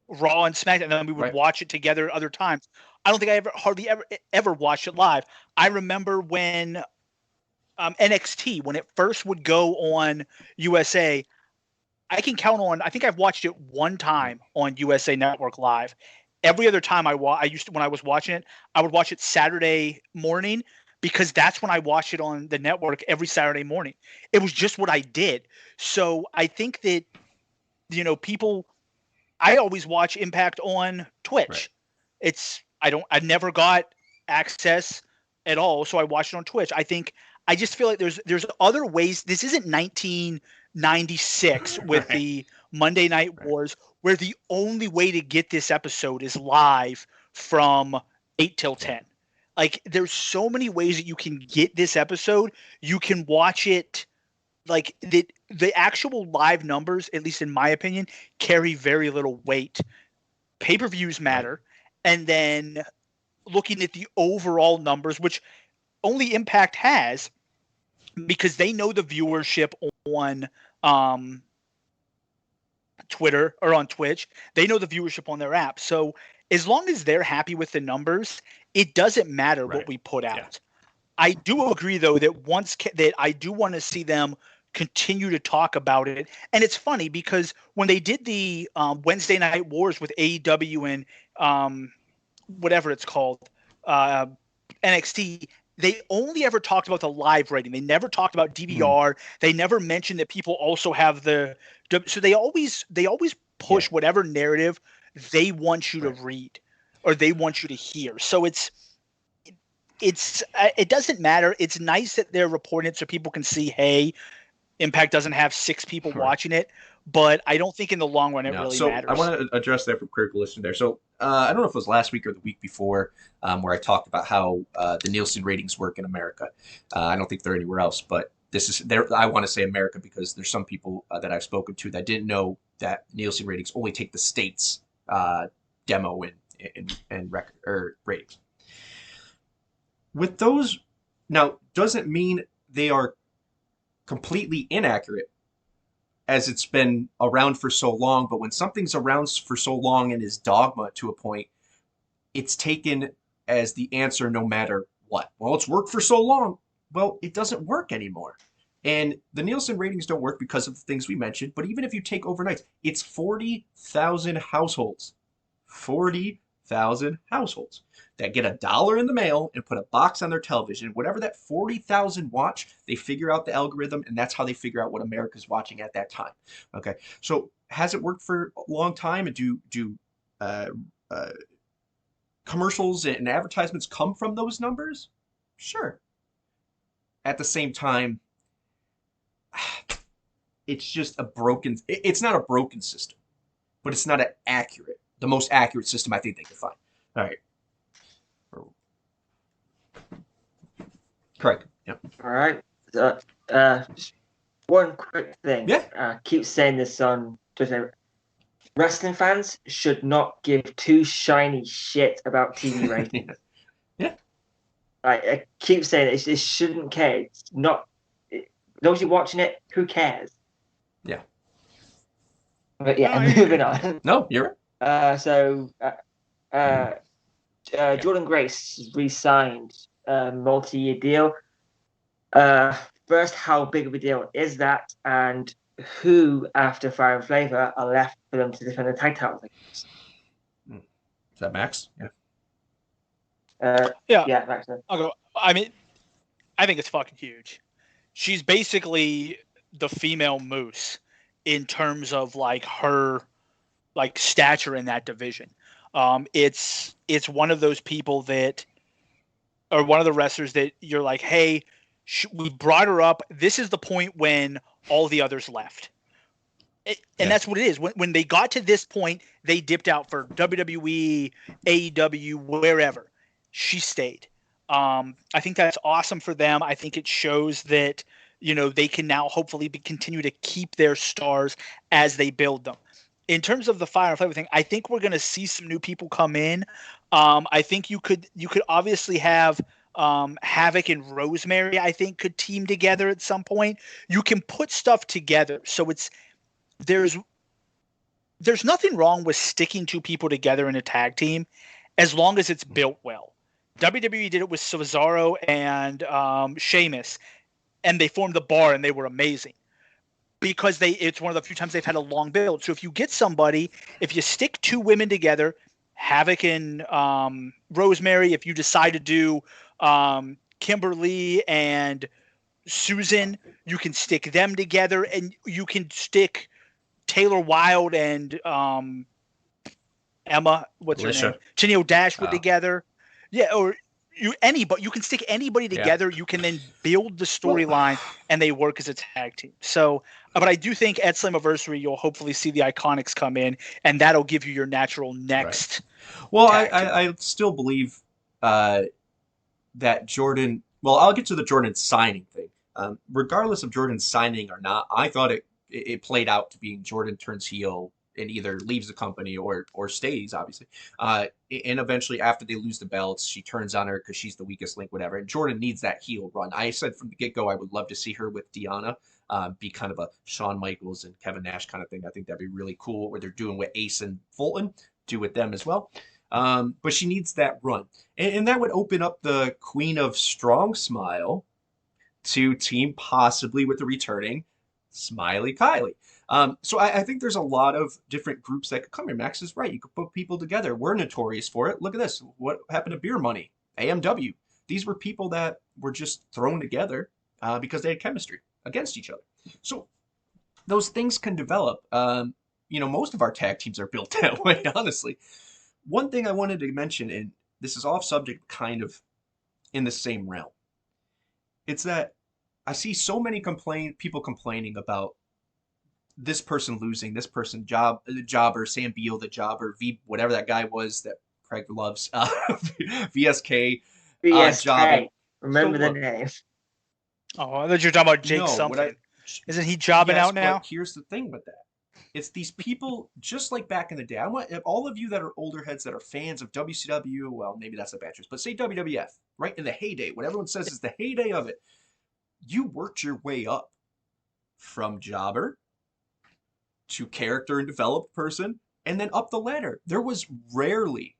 D: Raw and SmackDown, and then we would watch it together other times. I don't think I hardly ever watched it live. I remember when NXT, when it first would go on USA, I can count on, I think I've watched it one time on USA Network Live. Every other time when I was watching it, I would watch it Saturday morning, because that's when I watched it on the network every Saturday morning. It was just what I did. So I think that, I always watch Impact on Twitch. I never got access at all, so I watched it on Twitch. I just feel like there's other ways. This isn't 1996 with the Monday Night Wars, where the only way to get this episode is live from 8 till 10. Like, there's so many ways that you can get this episode. You can watch it. Like, the actual live numbers, at least in my opinion, carry very little weight. Pay-per-views matter. And then looking at the overall numbers, which only Impact has, because they know the viewership on Twitter or on Twitch. They know the viewership on their app. So as long as they're happy with the numbers, it doesn't matter what we put out. Yeah. I do agree, though, that I do want to see them continue to talk about it. And it's funny because when they did the Wednesday Night Wars with AEW and whatever it's called, NXT, they only ever talked about the live rating. They never talked about DVR. They never mentioned that people also have so they always push whatever narrative they want you to read or they want you to hear. So it doesn't matter. It's nice that they're reporting it so people can see, hey, Impact doesn't have 6 people watching it, but I don't think in the long run it
A: No.
D: really
A: So
D: matters.
A: I want to address that from critical listener there. So I don't know if it was last week or the week before where I talked about how the Nielsen ratings work in America. I don't think they're anywhere else, but this is there. I want to say America because there's some people that I've spoken to that didn't know that Nielsen ratings only take the states demo and record or ratings. With those, now doesn't mean they are completely inaccurate as it's been around for so long, but when something's around for so long and is dogma to a point, it's taken as the answer no matter what. Well, it's worked for so long. Well, it doesn't work anymore. And the Nielsen ratings don't work because of the things we mentioned, but even if you take overnights, it's 40,000 households. 40,000 households that get $1 in the mail and put a box on their television. Whatever that 40,000 watch, they figure out the algorithm, and that's how they figure out what America's watching at that time. Okay, so has it worked for a long time? And do commercials and advertisements come from those numbers? Sure. At the same time, it's just a broken. It's not a broken system, but it's not the most accurate system I think they could find. All right. Correct. Yeah.
C: All right. Just one quick thing.
A: Yeah.
C: Keep saying this on Twitter. Wrestling fans should not give two shiny shit about TV ratings.
A: Yeah.
C: I keep saying it shouldn't care. It's not. Those who are watching it, who cares?
A: Yeah.
C: But yeah, moving on.
A: No, you're right.
C: Jordynne Grace re-signed a multi-year deal. First, how big of a deal is that, and who, after Fire and Flavor, are left for them to defend the tag titles against?
A: Is that Max? Yeah.
C: Yeah, Max.
D: I'll go. I mean, I think it's fucking huge. She's basically the female Moose in terms of like her like stature in that division. It's one of those people that, or one of the wrestlers that you're like, hey, we brought her up. This is the point when all the others left. And that's what it is. When they got to this point, they dipped out for WWE, AEW, wherever. She stayed. I think that's awesome for them. I think it shows that, they can now hopefully continue to keep their stars as they build them. In terms of the Fire and Flavor thing, I think we're going to see some new people come in. I think you could obviously have Havoc and Rosemary, I think, could team together at some point. You can put stuff together. So there's nothing wrong with sticking two people together in a tag team as long as it's built well. WWE did it with Cesaro and Sheamus, and they formed the Bar, and they were amazing because it's one of the few times they've had a long build. So if you get somebody, if you stick two women together, Havoc and Rosemary, if you decide to do Kimberly and Susan, you can stick them together, and you can stick Taylor Wilde and Emma, what's her name? Tenille Dashwood together. Yeah, or you can stick anybody together. Yeah. You can then build the storyline, and they work as a tag team. So, but I do think at Slammiversary, you'll hopefully see the Iconics come in, and that'll give you your natural next.
A: Right. Well, I still believe that Jordynne. Well, I'll get to the Jordynne signing thing. Regardless of Jordynne signing or not, I thought it played out to being Jordynne turns heel and either leaves the company or stays, obviously. And eventually, after they lose the belts, she turns on her because she's the weakest link, whatever. And Jordynne needs that heel run. I said from the get-go I would love to see her with Deonna be kind of a Shawn Michaels and Kevin Nash kind of thing. I think that'd be really cool, what they're doing with Ace and Fulton, do with them as well. But she needs that run. And that would open up the Queen of Strong Smile to team possibly with the returning Smiley Kylie. So I think there's a lot of different groups that could come here. Max is right. You could put people together. We're notorious for it. Look at this. What happened to Beer Money? AMW. These were people that were just thrown together because they had chemistry against each other. So those things can develop. Most of our tag teams are built that way, honestly. One thing I wanted to mention, and this is off subject, kind of in the same realm. It's that I see so many people complaining about this person losing, this person jobber, Sam Beal, the jobber, whatever that guy was that Craig loves, VSK, jobbing.
C: BSK. Remember the name.
D: Oh, I thought you were talking about Jake something. Isn't he jobbing out now?
A: But here's the thing with that. It's these people, just like back in the day. I want all of you that are older heads that are fans of WCW, well, maybe that's a bad choice, but say WWF, right? In the heyday, what everyone says is the heyday of it. You worked your way up from jobber to character and developed person, and then up the ladder. There was rarely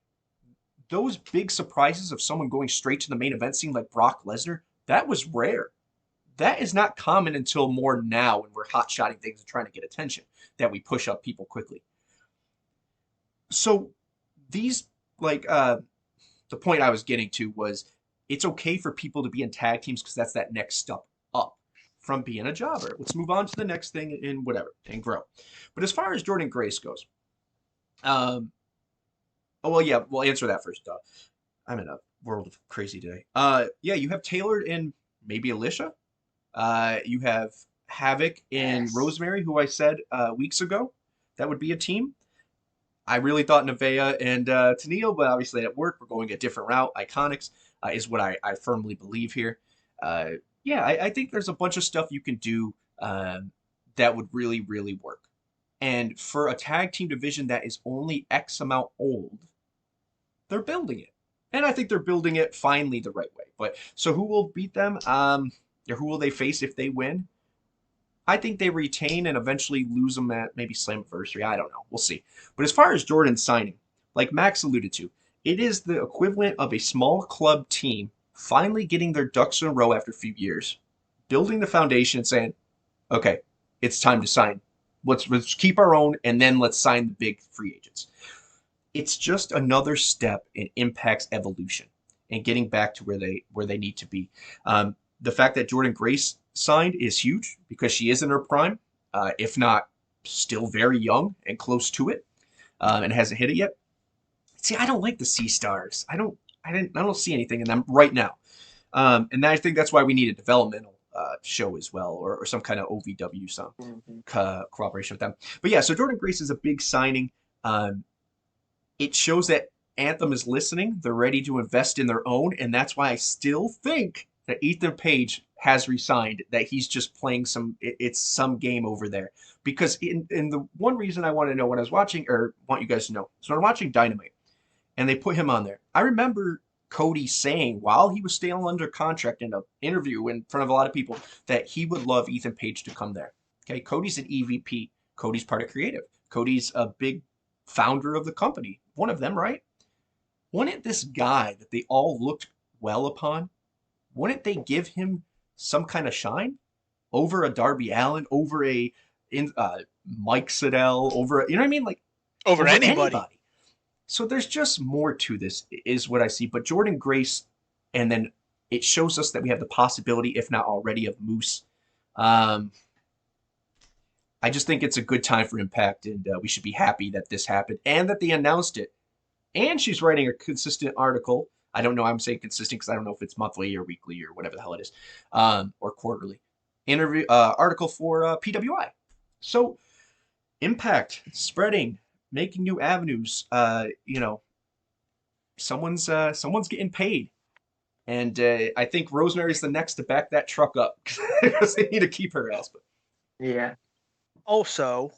A: those big surprises of someone going straight to the main event scene like Brock Lesnar. That was rare. That is not common until more now when we're hot-shotting things and trying to get attention, that we push up people quickly. So these, the point I was getting to was it's okay for people to be in tag teams because that's that next step up from being a jobber. Let's move on to the next thing and whatever and grow. But as far as Jordynne Grace goes, we'll answer that first. I'm in a world of crazy today. You have Taylor and maybe Alicia. You have Havoc and Rosemary, who I said weeks ago that would be a team. I really thought Nevaeh and Tenille, but obviously at work we're going a different route. Iconics is what I firmly believe here. I think there's a bunch of stuff you can do that would really, really work. And for a tag team division that is only X amount old, they're building it. And I think they're building it finally the right way. But so who will beat them? Or who will they face if they win? I think they retain and eventually lose them at maybe Slammiversary. I don't know. We'll see. But as far as Jordynne signing, like Max alluded to, it is the equivalent of a small club team finally getting their ducks in a row after a few years, building the foundation and saying, okay, it's time to sign. Let's keep our own, and then let's sign the big free agents. It's just another step in Impact's evolution and getting back to where they need to be. The fact that Jordynne Grace signed is huge because she is in her prime, if not still very young and close to it, and hasn't hit it yet. See, I don't like the C stars. I don't see anything in them right now, and I think that's why we need a developmental show as well, or some kind of OVW cooperation with them. But yeah, so Jordynne Grace is a big signing. It shows that Anthem is listening. They're ready to invest in their own, and that's why I still think that Ethan Page has resigned, that he's just playing some game over there. Because in the one reason I want to know when I was watching, or want you guys to know, so I'm watching Dynamite, and they put him on there. I remember Cody saying while he was still under contract in an interview in front of a lot of people that he would love Ethan Page to come there. Okay, Cody's an EVP. Cody's part of creative. Cody's a big founder of the company. One of them, right? Wouldn't this guy that they all looked well upon, wouldn't they give him some kind of shine over a Darby Allin, over a Mike Siddell, over you know what I mean, like
D: over anybody.
A: So there's just more to this, is what I see. But Jordynne Grace, and then it shows us that we have the possibility, if not already, of Moose. I just think it's a good time for Impact, and we should be happy that this happened and that they announced it. And she's writing a consistent article. I don't know. I'm saying consistent because I don't know if it's monthly or weekly or whatever the hell it is, or quarterly. Article for PWI. So Impact spreading, making new avenues. Someone's getting paid, and I think Rosemary's the next to back that truck up because they need to keep her ass. But
C: yeah.
D: Also,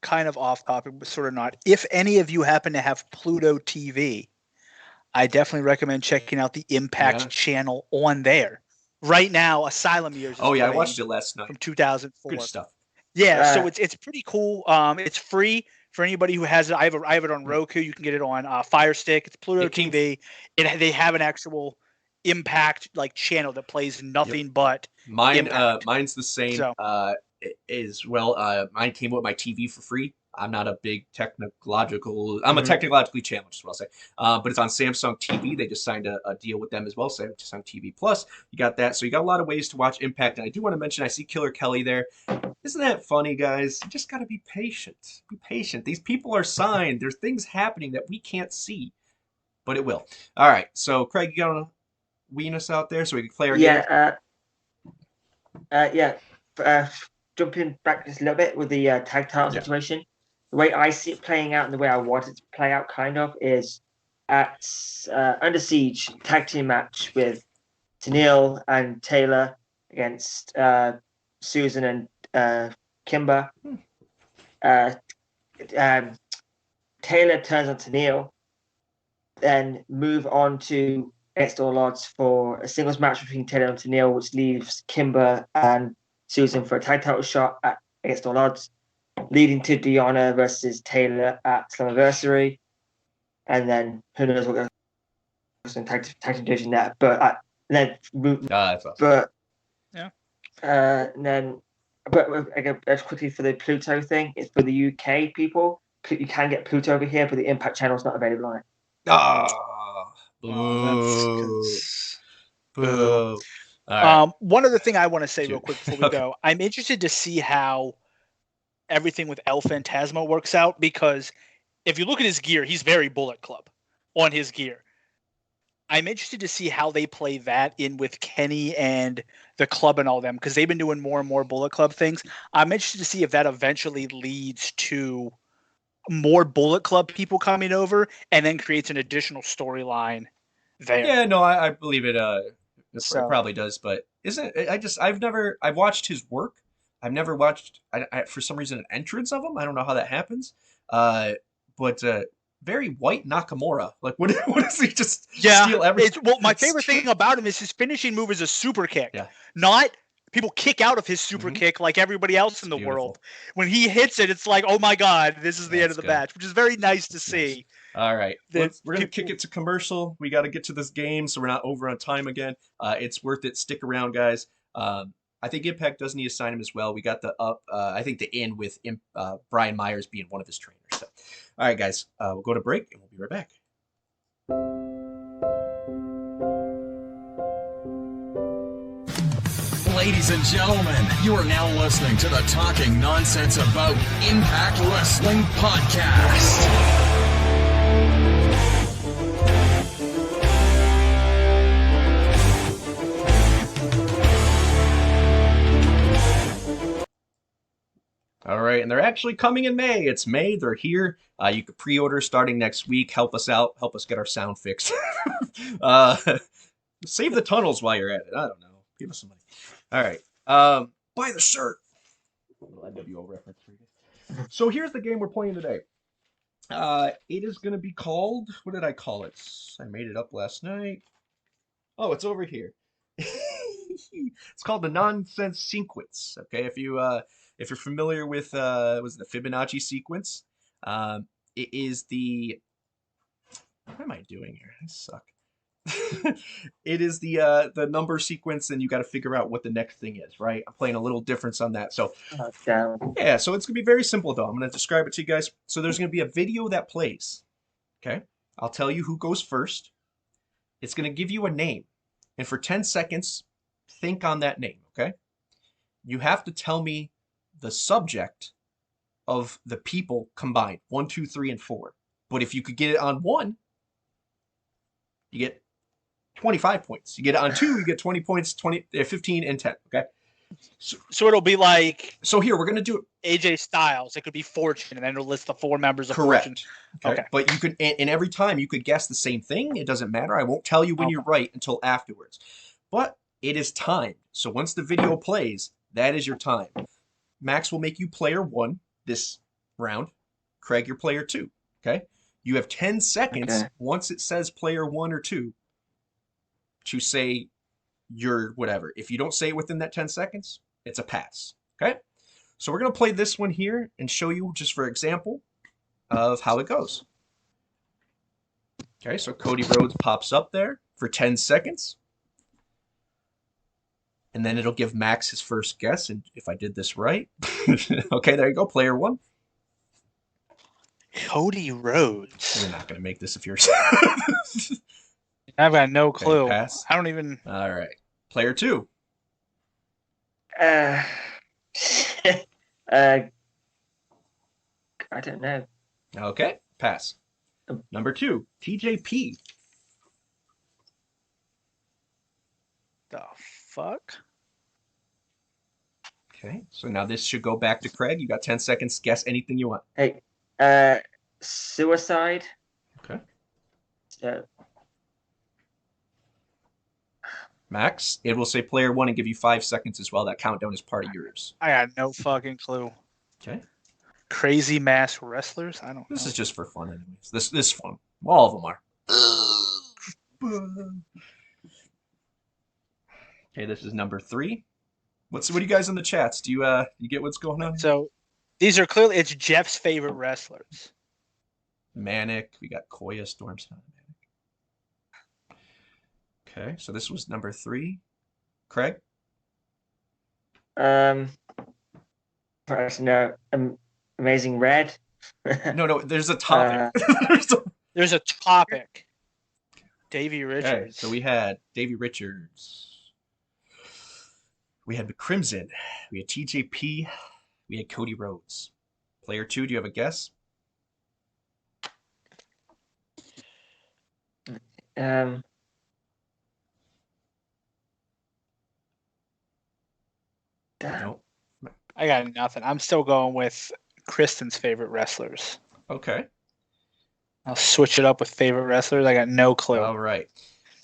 D: kind of off topic, but sort of not. If any of you happen to have Pluto TV, I definitely recommend checking out the Impact channel on there. Right now, Asylum Years.
A: I watched it last night
D: from 2004.
A: Good stuff.
D: Yeah, so it's pretty cool. It's free for anybody who has it. I have it on Roku. You can get it on Fire Stick. It's Pluto TV. They have an actual Impact channel that plays nothing but Impact.
A: Mine's the same as well. Mine came with my TV for free. I'm not a big I'm a technologically challenged, I'll say. But it's on Samsung TV. They just signed a deal with them as well. Samsung TV Plus. You got that. So you got a lot of ways to watch Impact. And I do want to mention, I see Killer Kelly there. Isn't that funny, guys? You just got to be patient. Be patient. These people are signed. There's things happening that we can't see. But it will. All right. So, Craig, you got to wean us out there so we can play our game?
C: jumping back just a little bit with the tag title situation. The way I see it playing out and the way I want it to play out, kind of, is at Under Siege tag team match with Tennille and Taylor against Susan and Kimber. Taylor turns on Tennille, then move on to Against All Odds for a singles match between Taylor and Tennille, which leaves Kimber and Susan for a tag title shot at Against All Odds, leading to Deonna versus Taylor at Slammiversary, and then who knows what goes in tag team division there. But then,
A: that's awesome.
C: but
D: yeah,
C: then, but again, quickly for the Pluto thing, it's for the UK people. You can get Pluto over here, but the Impact channel is not available on it.
A: Boo.
D: Right. One other thing I want to say real quick before we go, I'm interested to see how everything with El Phantasmo works out, because if you look at his gear, he's very Bullet Club on his gear. I'm interested to see how they play that in with Kenny and the club and all them, because they've been doing more and more Bullet Club things. I'm interested to see if that eventually leads to more Bullet Club people coming over and then creates an additional storyline there.
A: Yeah, no, I believe it. It probably does, but isn't it? I've watched his work. I've never watched, for some reason, an entrance of him. I don't know how that happens. But very white Nakamura. Like, what does he just steal everything?
D: Well, my favorite thing about him is his finishing move is a super kick.
A: Yeah.
D: Not people kick out of his super kick like everybody else in the world. When he hits it, it's like, oh my God, this is the end of the match, which is very nice to see.
A: All right. We're going to kick it to commercial. We got to get to this game so we're not over on time again. It's worth it. Stick around, guys. I think Impact does need to sign him as well. We got I think the in with Brian Myers being one of his trainers. So. All right, guys. We'll go to break and we'll be right back.
B: Ladies and gentlemen, you are now listening to the Talking Nonsense About Impact Wrestling podcast.
A: All right, and they're actually coming in May. It's May. They're here. You can pre-order starting next week. Help us out. Help us get our sound fixed. Save the tunnels while you're at it. I don't know. Give us some money. All right. Buy the shirt. A little NWO reference for you. So here's the game we're playing today. It is going to be called, what did I call it? I made it up last night. Oh, it's over here. It's called the Nonsense Sequence. Okay, if you're familiar with was the Fibonacci sequence, it is the, what am I doing here? I suck. It is the number sequence, and you got to figure out what the next thing is, right? I'm playing a little difference on that. So yeah, so it's gonna be very simple though. I'm gonna describe it to you guys. So there's gonna be a video that plays. Okay, I'll tell you who goes first. It's gonna give you a name, and for 10 seconds, think on that name. Okay, you have to tell me the subject of the people combined, 1, 2, 3, and 4. But if you could get it on 1, you get 25 points. You get it on 2, you get 20 points, 15, and 10. Okay.
D: So it'll be like.
A: So here we're gonna do it.
D: AJ Styles. It could be Fortune, and then it'll list the 4 members of
A: Correct.
D: Fortune.
A: Okay. But you could, and every time you could guess the same thing. It doesn't matter. I won't tell you when you're right until afterwards. But it is timed. So once the video plays, that is your time. Max will make you player 1 this round. Craig, you're player 2. Okay. You have 10 seconds once it says player 1 or 2 to say your whatever. If you don't say it within that 10 seconds, it's a pass. Okay? So we're going to play this one here and show you, just for example, of how it goes. Okay, so Cody Rhodes pops up there for 10 seconds. And then it'll give Max his first guess, and if I did this right. Okay, there you go, player 1.
D: Cody Rhodes.
A: You're not going to make this if you're...
D: I've got no clue.
A: Okay, pass.
D: I don't even...
A: All right. Player 2.
C: I don't know.
A: Okay, pass. Number 2, TJP.
D: The fuck?
A: Okay, so now this should go back to Craig. You got 10 seconds. Guess anything you want.
C: Hey, Suicide.
A: Okay.
C: Uh,
A: Max, it will say player 1 and give you 5 seconds as well. That countdown is part of yours.
D: I got no fucking clue.
A: Okay.
D: Crazy mass wrestlers? I don't know.
A: This is just for fun, anyways. This is fun. All of them are. Okay, this is number 3. What do you guys in the chats? Do you get what's going on?
D: So these are clearly it's Jeff's favorite wrestlers.
A: Manic. We got Koya, Storm's not Manic. Okay, so this was number 3. Craig?
C: No, Amazing Red.
A: No, there's a topic.
D: There's a topic. Davey Richards.
A: Okay, so we had Davey Richards. We had the Crimson. We had TJP. We had Cody Rhodes. Player 2, do you have a guess? No.
D: I got nothing. I'm still going with Kristen's favorite wrestlers.
A: Okay.
D: I'll switch it up with favorite wrestlers. I got no clue.
A: All right.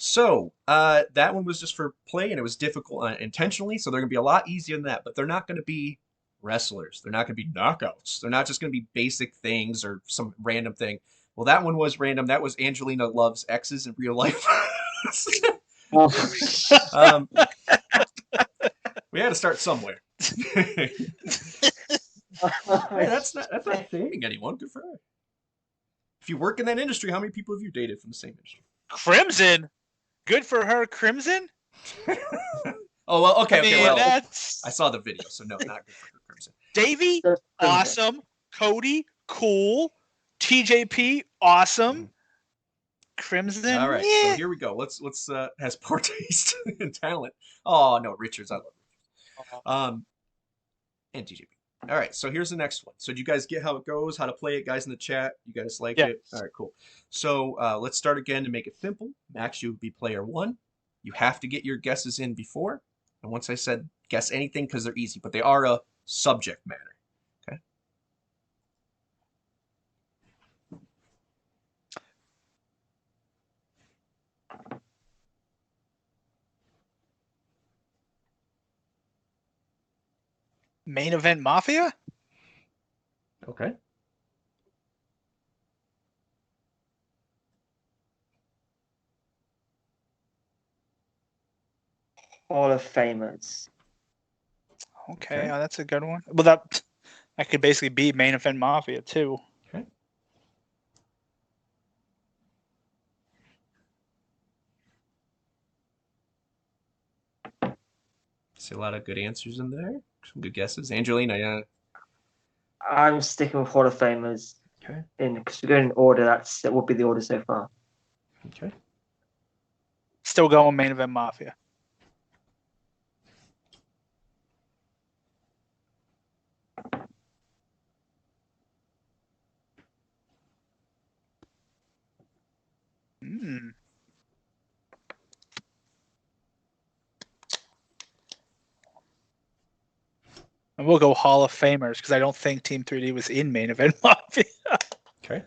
A: So that one was just for play, and it was difficult intentionally, so they're going to be a lot easier than that. But they're not going to be wrestlers. They're not going to be knockouts. They're not just going to be basic things or some random thing. Well, that one was random. That was Angelina Love's exes in real life. We had to start somewhere. Hey, that's not shaming anyone. Good for her. If you work in that industry, how many people have you dated from the same industry?
D: Crimson. Good for her, Crimson.
A: Oh well, okay. Well,
D: that's...
A: I saw the video, so no, not good for her, Crimson.
D: Davey, awesome. Cody, cool. TJP, awesome. Crimson.
A: All right, so here we go. Let's has poor taste and talent. Oh no, Richards, I love Richards. And TJP. All right, so here's the next one. So do you guys get how it goes, how to play it, guys in the chat? You guys like it? All right, cool. So let's start again to make it simple. Max, you would be player 1. You have to get your guesses in before. And once I said guess anything, because they're easy, but they are a subject matter. Okay.
D: Main Event Mafia?
A: Okay.
C: Hall of Famers.
D: Okay, oh, that's a good one. Well, that could basically be Main Event Mafia too.
A: Okay. See a lot of good answers in there. Some good guesses. Angelina, yeah.
C: I'm sticking with Hall of Famers.
A: Okay.
C: Because we're going in order. That would be the order so far.
A: Okay.
D: Still going Main Event Mafia. And we'll go Hall of Famers because I don't think Team 3D was in Main Event Mafia.
A: Okay.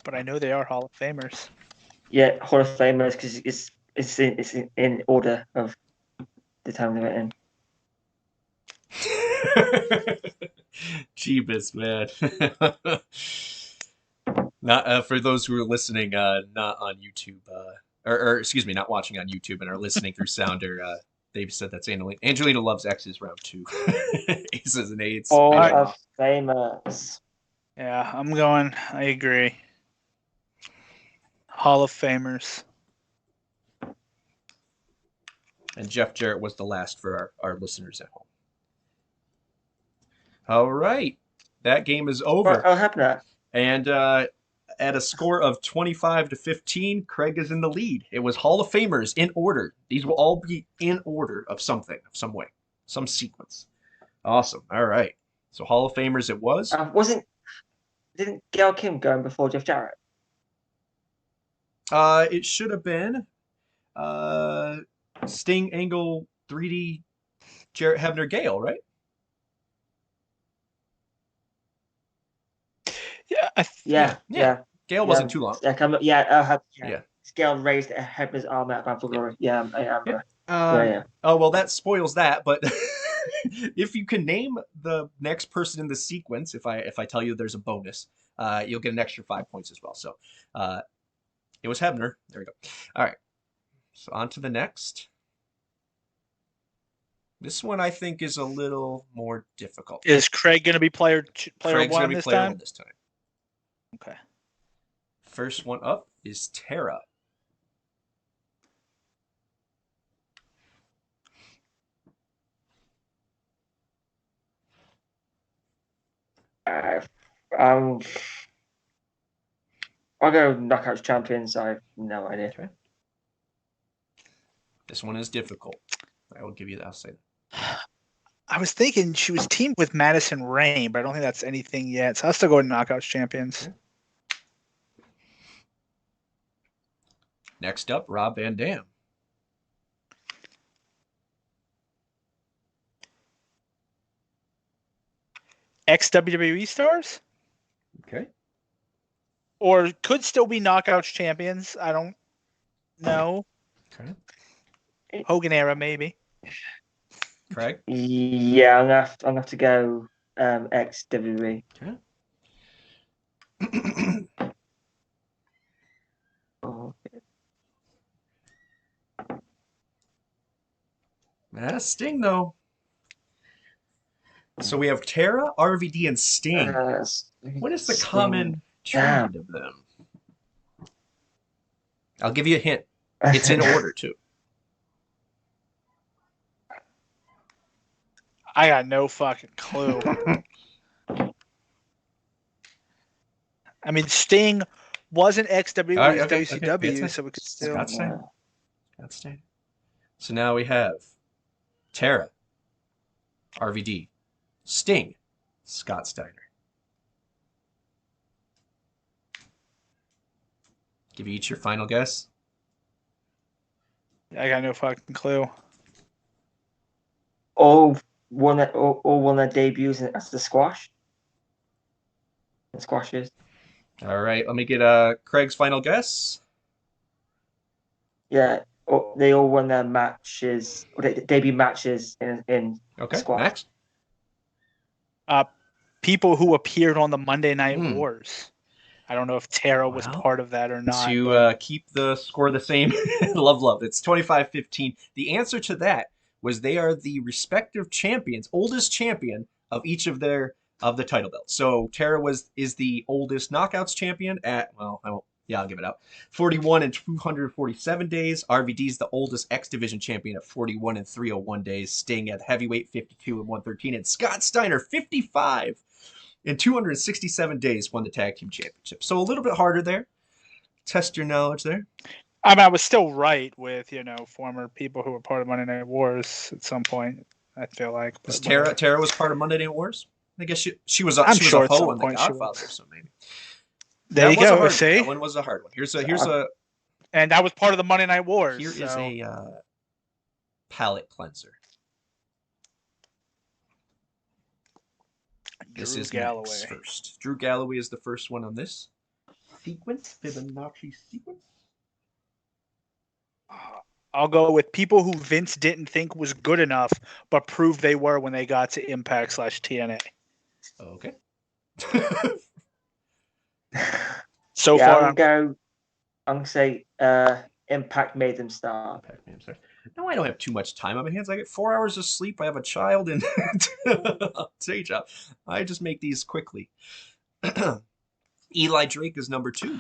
C: But
D: I know they are Hall of Famers.
C: Yeah, Hall of Famers because it's in order of the time they were in.
A: Jeebus, man. Not for those who are listening, not on YouTube, or excuse me, not watching on YouTube and are listening through Sounder. They've said that's Angelina Love's exes round 2. Aces and eights.
C: Hall of Famers.
D: Yeah, I'm going. I agree. Hall of Famers.
A: And Jeff Jarrett was the last for our listeners at home. All right. That game is over.
C: What happened to that?
A: And at a score of 25-15, Craig is in the lead. It was Hall of Famers in order. These will all be in order of something, of some way, some sequence. Awesome. All right. So Hall of Famers it was.
C: Didn't Gail Kim go in before Jeff Jarrett?
A: It should have been Sting, Angle, 3D Jarrett Hebner Gale, right?
C: Yeah.
A: Gale wasn't too long.
C: Yeah. Scale raised Hebner's arm out of glory. Yeah, I remember. Yeah.
A: Oh well, that spoils that. But if you can name the next person in the sequence, if I tell you there's a bonus, you'll get an extra 5 points as well. So it was Hebner. There we go. All right. So on to the next. This one I think is a little more difficult.
D: Is Craig going to be player
A: Craig's
D: one
A: gonna be
D: this
A: player
D: time?
A: one this time.
D: Okay.
A: First one up is Tara.
C: I'll go Knockouts Champions. I have no idea.
A: Okay. This one is difficult. I will give you that. I'll say that.
D: I was thinking she was teamed with Madison Rain, but I don't think that's anything yet. So I'll still go with Knockouts Champions.
A: Okay. Next up, Rob Van Dam.
D: Ex-WWE stars?
A: Okay.
D: Or could still be Knockouts Champions. I don't know.
A: Okay.
D: Hogan era, maybe.
A: Craig?
C: Yeah, I'm gonna have to go ex-WWE.
A: Okay. Sting, though. So we have Tara, RVD, and Sting. What is the common trend of them? I'll give you a hint. It's in order, too.
D: I got no fucking clue. I mean, Sting wasn't ex-WWE, he was WCW, so we could still...
A: Scott Steiner. So now we have Tara, RVD, Sting, Scott Steiner. Give you each your final guess.
D: I got no fucking clue.
C: All won their debuts as the squash. The squashes.
A: All right, let me get Craig's final guess.
C: Yeah, they all won their matches, debut matches in squash.
A: Max?
D: People who appeared on the Monday Night Wars. I don't know if Tara was part of that or not.
A: To keep the score the same, love. It's 25-15. The answer to that was they are the respective champions, oldest champion of each of the title belts. So Tara is the oldest Knockouts champion at, I'll give it out, 41 and 247 days. RVD's the oldest X Division champion at 41 and 301 days. Sting at heavyweight 52 and 113, and Scott Steiner 55 and 267 days won the tag team championship. So a little bit harder there. Test your knowledge there.
D: I mean, I was still right with, former people who were part of Monday Night Wars at some point, I feel like.
A: Because Tara was part of Monday Night Wars? I guess she was a hoe in The Godfather, so maybe.
D: There you go. See?
A: That one was a hard one. Here's a
D: and that was part of the Monday Night Wars.
A: Here is a palate cleanser. This is Galloway first. Drew Galloway is the first one on this sequence, Fibonacci sequence.
D: I'll go with people who Vince didn't think was good enough, but proved they were when they got to Impact / TNA.
A: Okay.
D: So far,
C: I'm going to say Impact made them stars.
A: No, I don't have too much time on my hands. I get 4 hours of sleep. I have a child and day job. I just make these quickly. Eli Drake is number 2.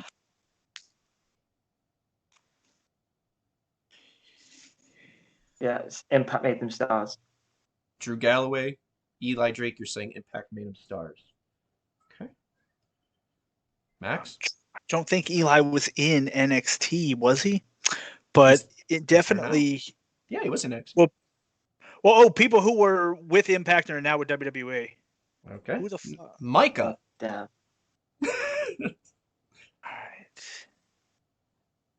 C: Yes, Impact made them stars.
A: Drew Galloway, Eli Drake, you're saying Impact made them stars. Okay. Max?
D: I don't think Eli was in NXT, was he? But it definitely...
A: Yeah, he was in NXT.
D: People who were with Impact and are now with WWE.
A: Okay.
D: Who the fuck?
A: Micah.
C: Damn.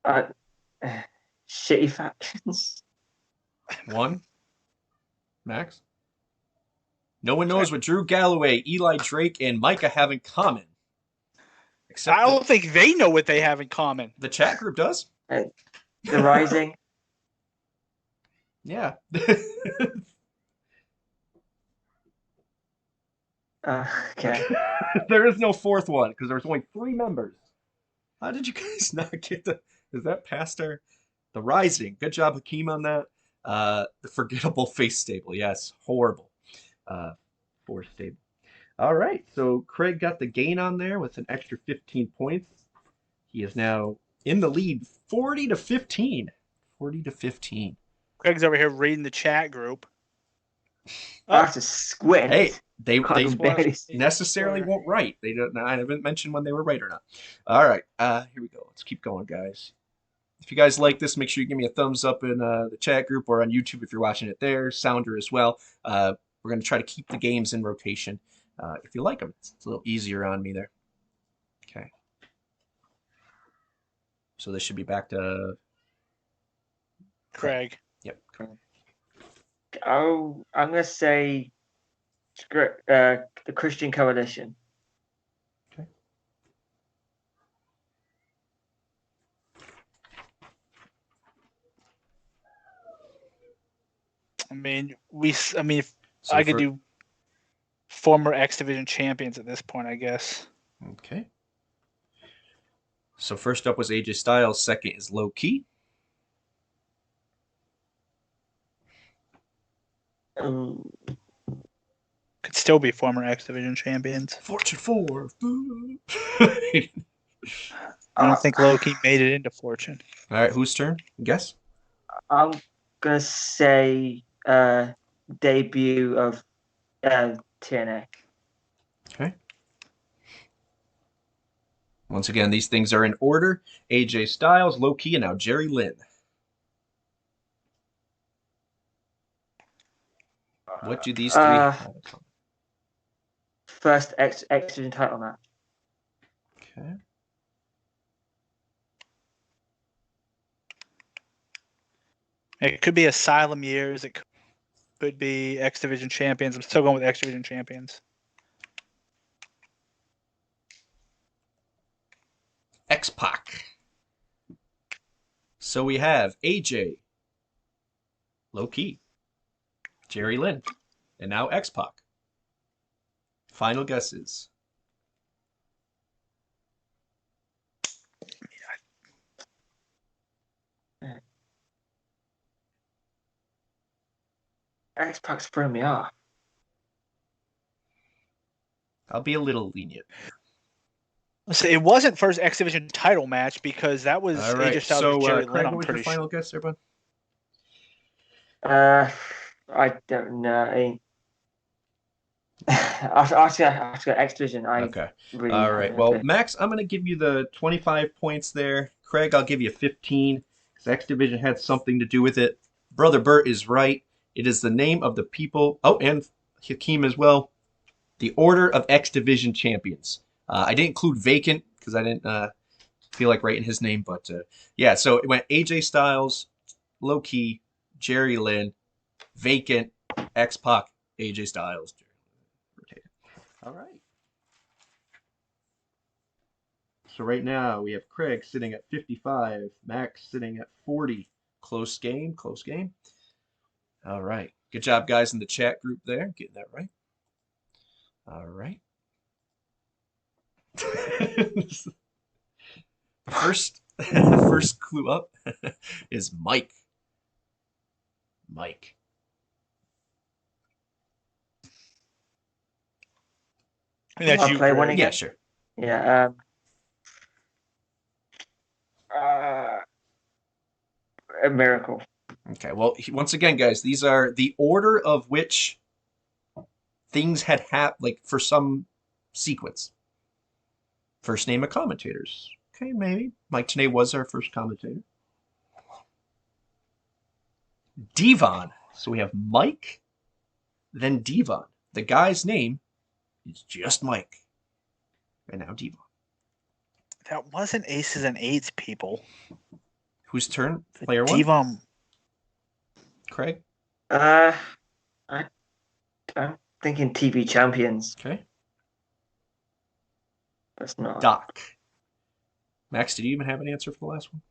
D: All right.
C: Shitty factions.
A: 1, Max? No one knows what Drew Galloway, Eli Drake, and Micah have in common.
D: Except I don't think they know what they have in common.
A: The chat group does.
C: The Rising.
A: Yeah.
C: Okay.
A: There is no fourth one because there's only 3 members. How did you guys not get the? Is that Pastor? The Rising. Good job, Hakeem, on that. The Forgettable Face Stable. Yes, horrible. Four stable. All right, so Craig got the gain on there with an extra 15 points. He is now in the lead, 40-15. 40-15.
D: Craig's over here reading the chat group.
C: That's a squint.
A: Hey, they necessarily won't write. They don't. I haven't mentioned when they were right or not. All right, here we go. Let's keep going, guys. If you guys like this, make sure you give me a thumbs up in the chat group or on YouTube if you're watching it there. Sounder as well. We're going to try to keep the games in rotation. If you like them, it's a little easier on me there. Okay. So this should be back to
D: Craig.
A: Yep. Craig.
C: Oh, I'm going to say the Christian Coalition.
A: Okay.
D: I mean, if I could do former X Division champions at this point, I guess.
A: Okay. So first up was AJ Styles. Second is Low Key.
D: Could still be former X Division champions.
A: Fortune 4.
D: I don't think Low Key made it into Fortune.
A: All right, whose turn? Guess.
C: I'm gonna say debut of TNA.
A: Okay. Once again, these things are in order. AJ Styles, Low Key, and now Jerry Lynn. What do these three have?
C: First X Division title match.
A: Okay.
D: It could be Asylum years. It could be X Division champions. I'm still going with X Division champions.
A: X-Pac. So we have AJ, Low Key, Jerry Lynn, and now X-Pac. Final guesses.
C: X-Pac's throwing me off.
A: I'll be a little lenient.
D: So it wasn't first X Division title match because that was AJ Styles
A: so,
D: Jerry
A: Craig,
D: Lynn. I'm
A: what was
D: pretty
A: your final guess, everyone?
C: I don't know. After X Division,
A: okay.
C: Really
A: all right. Well, Max, I'm going to give you the 25 points there. Craig, I'll give you 15 because X Division had something to do with it. Brother Bert is right. It is the name of the people. Oh, and Hakeem as well. The Order of X Division Champions. I didn't include Vacant because I didn't feel like writing his name, but yeah. So it went AJ Styles, Low Key, Jerry Lynn, Vacant, X-Pac, AJ Styles. All right. So right now we have Craig sitting at 55, Max sitting at 40. Close game, close game. All right. Good job, guys, in the chat group there. Getting that right. All right. First clue up is Mike. Mike.
D: That's you.
C: Play one again?
A: Yeah, sure.
C: Yeah. A Miracle.
A: Okay. Well, once again, guys, these are the order of which things had happened, like for some sequence. First name of commentators. Okay, maybe. Mike Tenay was our first commentator. Devon. So we have Mike, then Devon. The guy's name is just Mike. And now Devon.
D: That wasn't Aces and Eights, people.
A: Whose turn? Player one?
D: Devon.
A: Craig?
C: I'm I'm thinking TV champions.
A: Okay.
C: That's not.
A: Doc. Max, did you even have an answer for the last one?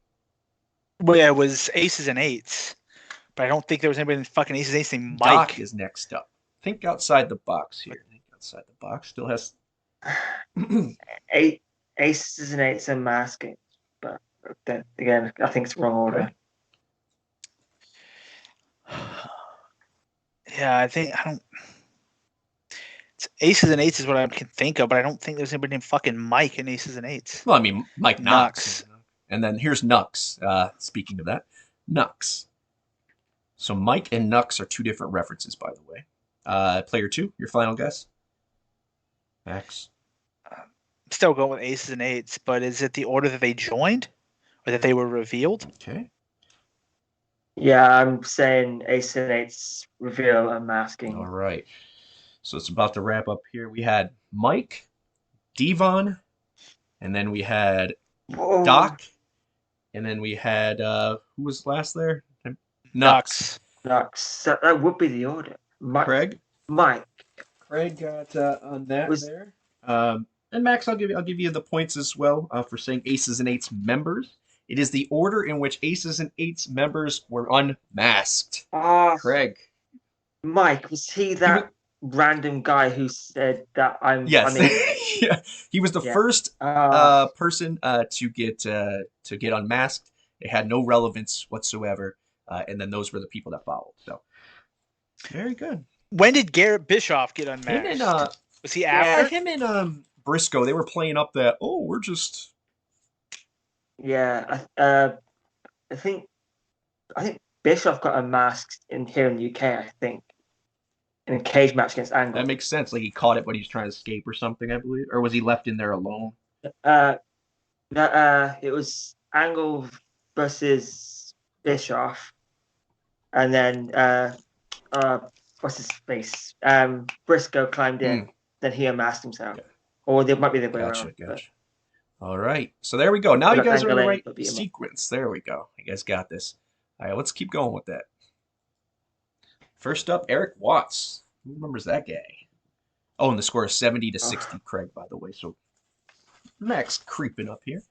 D: Well, yeah, it was aces and eights. But I don't think there was anybody in fucking aces and eights named Mike.
A: Doc is next up. Think outside the box here. Think outside the box. Still has...
C: Aces and eights and masking. But then again, I think it's wrong order.
A: Okay.
D: Yeah, I don't. It's aces and eights is what I can think of, but I don't think there's anybody named fucking Mike in aces and eights.
A: Well, I mean, Mike Knox. And then here's Nux. Speaking of that, Nux. So Mike and Nux are two different references, by the way. Player 2, your final guess? Max?
D: Still going with aces and eights, but is it the order that they joined or that they were revealed?
A: Okay.
C: Yeah, I'm saying aces and eights reveal and masking.
A: All right. So it's about to wrap up here. We had Mike, Devon, and then we had Doc, and then we had who was last there? Nux.
C: That would be the order.
A: Craig.
C: Mike.
A: Craig got on that there. And Max, I'll give you the points as well for saying aces and eights members. It is the order in which aces and eights members were unmasked. Craig.
C: Mike, was he that random guy who said that I'm?
A: Yes. Yeah. He was the first person to get unmasked. It had no relevance whatsoever, and then those were the people that followed. So, very good.
D: When did Garrett Bischoff get unmasked? Was he after?
A: Him and Briscoe, they were playing up that. Oh, we're just.
C: Yeah, I think Bischoff got unmasked here in the UK. I think in a cage match against Angle.
A: That makes sense. Like he caught it when he was trying to escape or something, I believe, or was he left in there alone?
C: It was Angle versus Bischoff, and then what's his face? Briscoe climbed in, then he unmasked himself, or there might be the way around.
A: Gotcha. All right, so there we go. Now you guys are in the right sequence. There we go. You guys got this. All right, let's keep going with that. First up, Eric Watts. Who remembers that guy? Oh, and the score is 70-60, Craig, by the way. So Max creeping up here.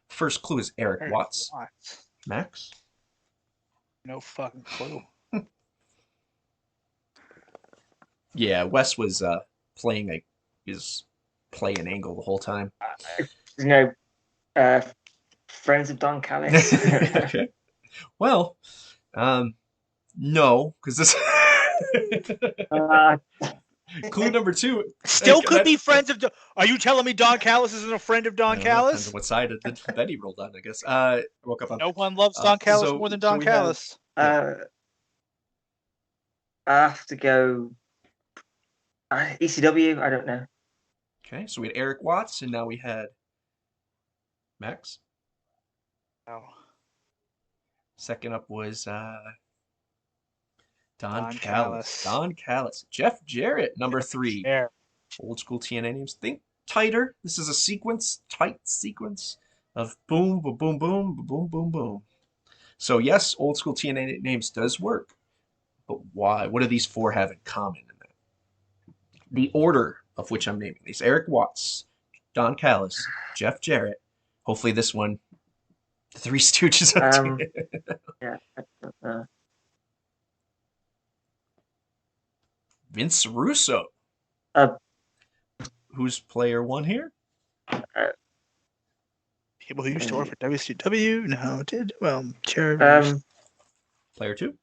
A: First clue is Eric Watts. Max?
D: No fucking clue.
A: Yeah, Wes was playing his play an angle the whole time.
C: Friends of Don Callis.
A: Okay. Well, no, because this clue number 2
D: still could be friends of. Are you telling me Don Callis isn't a friend of Don Callis?
A: What side of the bed he rolled on? I guess. I woke up on.
D: No one loves Don Callis more than Don Callis.
C: I have to go. ECW. I don't know.
A: Okay, so we had Eric Watts, and now we had Max.
D: Oh.
A: Second up was Don Callis. Don Callis. Jeff Jarrett, number 3.
D: Yeah.
A: Old school TNA names. Think tighter. This is a tight sequence of boom, boom, boom, boom, boom, boom, boom. So yes, old school TNA names does work. But why? What do these 4 have in common in that? The order of which I'm naming these. Eric Watts, Don Callis, Jeff Jarrett. Hopefully this one, the Three Stooges.
C: Yeah.
A: Vince Russo. Who's player 1 here?
D: People who used to work for WCW. No, did well.
A: Player 2.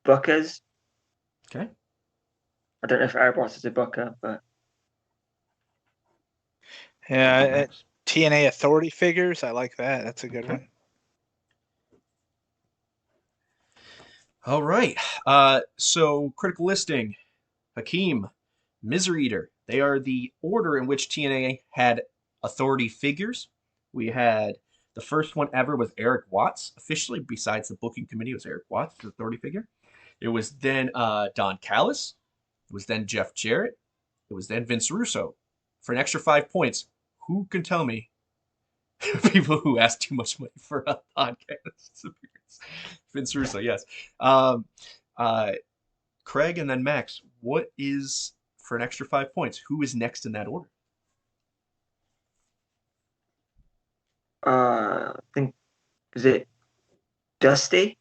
C: Bookers.
A: Okay.
C: I don't know if Airboss is a booker, but
D: yeah, TNA Authority figures. I like that. That's a good one.
A: All right. So critical listing, Hakeem, Misery Eater. They are the order in which TNA had Authority figures. We had the first one ever was Eric Watts. Officially, besides the booking committee, it was Eric Watts, the Authority figure. It was then Don Callis. It was then Jeff Jarrett. It was then Vince Russo. For an extra 5 points, who can tell me people who ask too much money for a podcast appearance? Vince Russo, yes. Craig and then Max, what is, for an extra 5 points, who is next in that order?
C: I think, is it Dusty?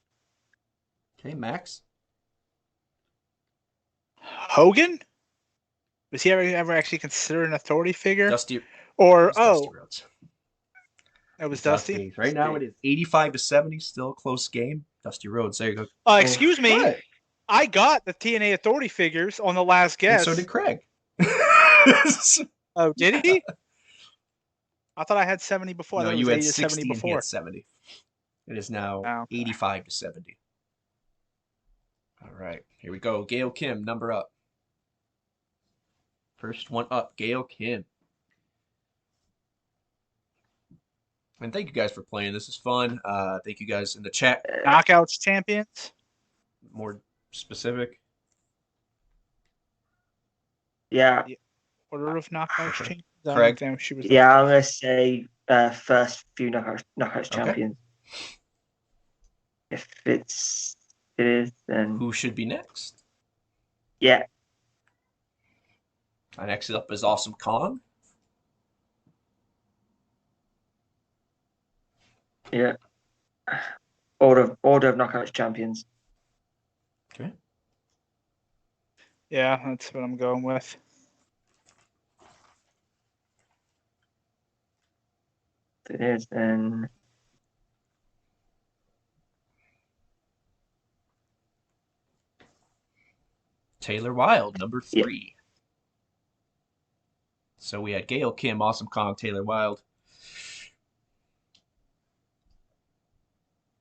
A: Okay, Max.
D: Hogan? Was he ever actually considered an authority figure?
A: Dusty.
D: Or,
A: Dusty Rhodes.
D: It was Dusty?
A: Right now it is 85-70, still a close game. Dusty Rhodes, there you go.
D: Excuse me. What? I got the TNA authority figures on the last guess.
A: And so did Craig.
D: Oh, did he? I thought I had 70 before.
A: No, you had 60
D: before.
A: And he had 70. It is now 85-70. All right, here we go. Gail Kim, number up. First one up, Gail Kim. And thank you guys for playing. This is fun. Thank you guys in the chat.
D: Knockouts champions?
A: More specific?
C: Yeah.
D: Order of knockouts champions?
A: Craig?
C: I'm going to say first few knockouts champions. If it is, then...
A: Who should be next?
C: Yeah.
A: Next up is Awesome Kong.
C: Yeah. Order of knockouts champions.
A: Okay.
D: Yeah, that's what I'm going with.
C: It is then...
A: Taylor Wilde, number 3. Yeah. So we had Gail Kim, Awesome Kong, Taylor Wilde.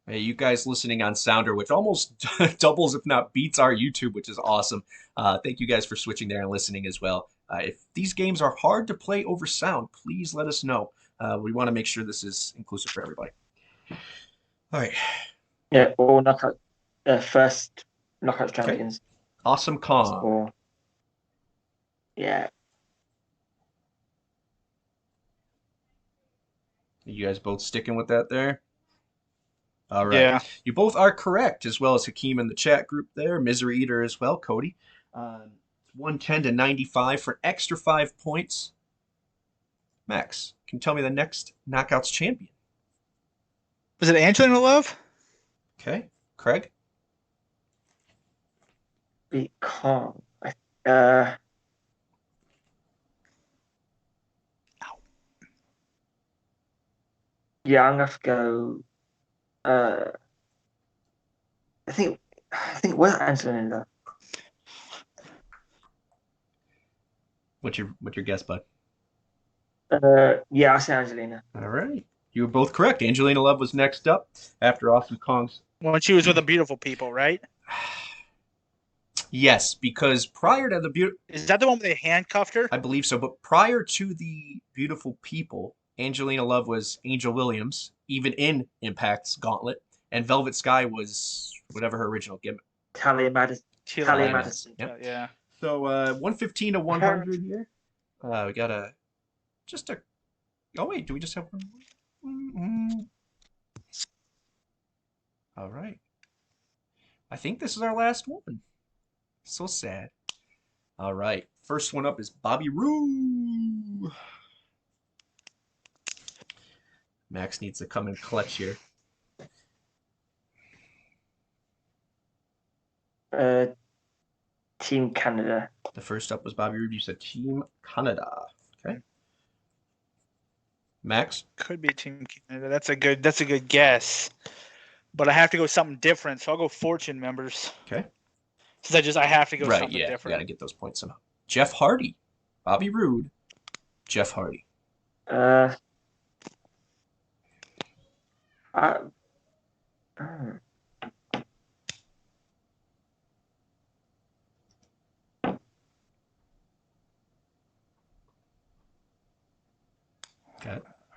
A: Hey, you guys listening on Sounder, which almost doubles, if not beats, our YouTube, which is awesome. Thank you guys for switching there and listening as well. If these games are hard to play over sound, please let us know. We want to make sure this is inclusive for everybody. All right.
C: Yeah, all knockout, first knockout champions.
A: Okay. Awesome Kong.
C: Or, yeah.
A: You guys both sticking with that there? All right.
D: Yeah.
A: You both are correct, as well as Hakeem in the chat group there. Misery Eater as well, Cody. 110-95 for an extra 5 points. Max, can you tell me the next Knockouts champion?
D: Was it Angelina Love?
A: Okay. Craig?
C: Be calm. Yeah, I'm gonna have to go. I think where's Angelina?
A: What's your guess, bud?
C: Yeah, I say Angelina.
A: All right. You were both correct. Angelina Love was next up after Awesome Kong's.
D: When she was with the Beautiful People, right?
A: Yes, because prior to the Beautiful...
D: Is that the one where they handcuffed her?
A: I believe so, but prior to the Beautiful People, Angelina Love was Angel Williams, even in Impact's Gauntlet, and Velvet Sky was whatever her original gimmick.
C: Talia Madison.
A: Yep.
D: Yeah.
A: So 115-100 here. We got oh wait, do we just have one? Mm-hmm. All right. I think this is our last one. So sad. All right. First one up is Bobby Roode. Max needs to come in clutch here.
C: Team Canada.
A: The first up was Bobby Roode. You said Team Canada. Okay. Max?
D: Could be Team Canada. That's a good guess. But I have to go something different, so I'll go Fortune members.
A: Okay.
D: Since I have to go something
A: different. You got to get those points somehow. Jeff Hardy. Bobby Roode. Jeff Hardy.
D: I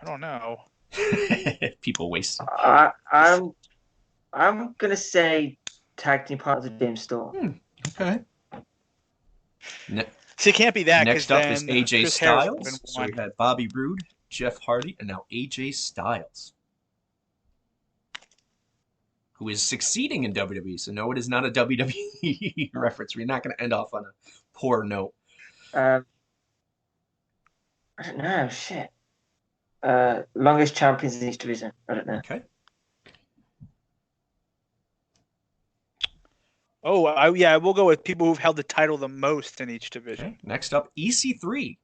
D: don't know.
A: People waste.
C: I'm gonna say tag team partners of James Storm.
A: Okay.
D: So it can't be that.
A: Next up is AJ Styles. So we had Bobby Roode, Jeff Hardy, and now AJ Styles. who is succeeding in WWE. So no, it is not a WWE reference. We're not going to end off on a poor note.
C: I don't know. Shit. Longest champions in each division. I don't know.
A: Okay.
D: Oh, yeah, we'll go with people who've held the title the most in each division.
A: Okay. Next up, EC3.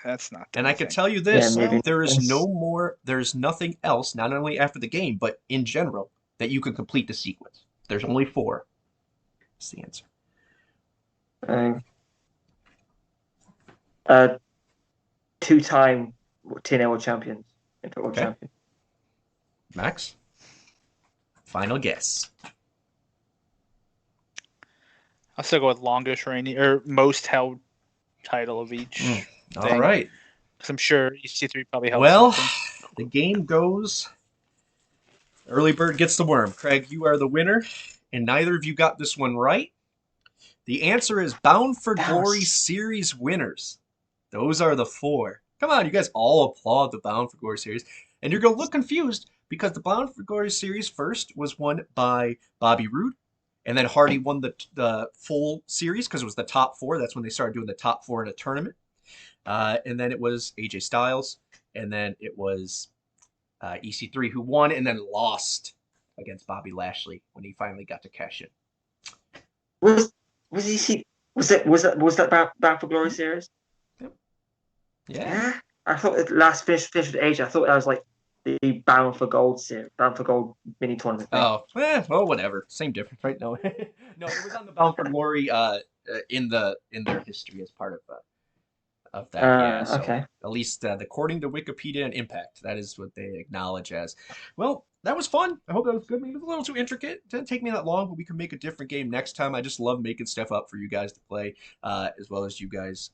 D: That's not.
A: And I can tell you this: there's nothing else, not only after the game, but in general, that you can complete the sequence. There's only 4. That's the answer.
C: 2-time TNAIW champions. World champion.
A: Max? Final guess.
D: I'll still go with longest reigning or most held title of each.
A: All right.
D: Because I'm sure EC3 probably held something.
A: The game goes. Early bird gets the worm. Craig, you are the winner, and neither of you got this one right. The answer is Bound for Glory series winners. Those are the 4. Come on, you guys all applaud the Bound for Glory series. And you're going to look confused because the Bound for Glory series first was won by Bobby Roode. And then Hardy won the full series because it was the top 4. That's when they started doing the top 4 in a tournament. And then it was AJ Styles. And then it was EC3 who won and then lost against Bobby Lashley when he finally got to cash in.
C: Was that Bound for Glory series?
A: Yep. Yeah.
C: I thought it last finished with AJ. I thought that was like the Bound for Gold series, Bound for Gold mini tournament thing.
A: Well, whatever. Same difference, right? No, no, it was on the Bound for Glory in their history as part of that. So
C: okay.
A: At least according to Wikipedia and Impact, that is what they acknowledge as. Well, that was fun. I hope that was good. Maybe it was a little too intricate. It didn't take me that long, but we can make a different game next time. I just love making stuff up for you guys to play, as well as you guys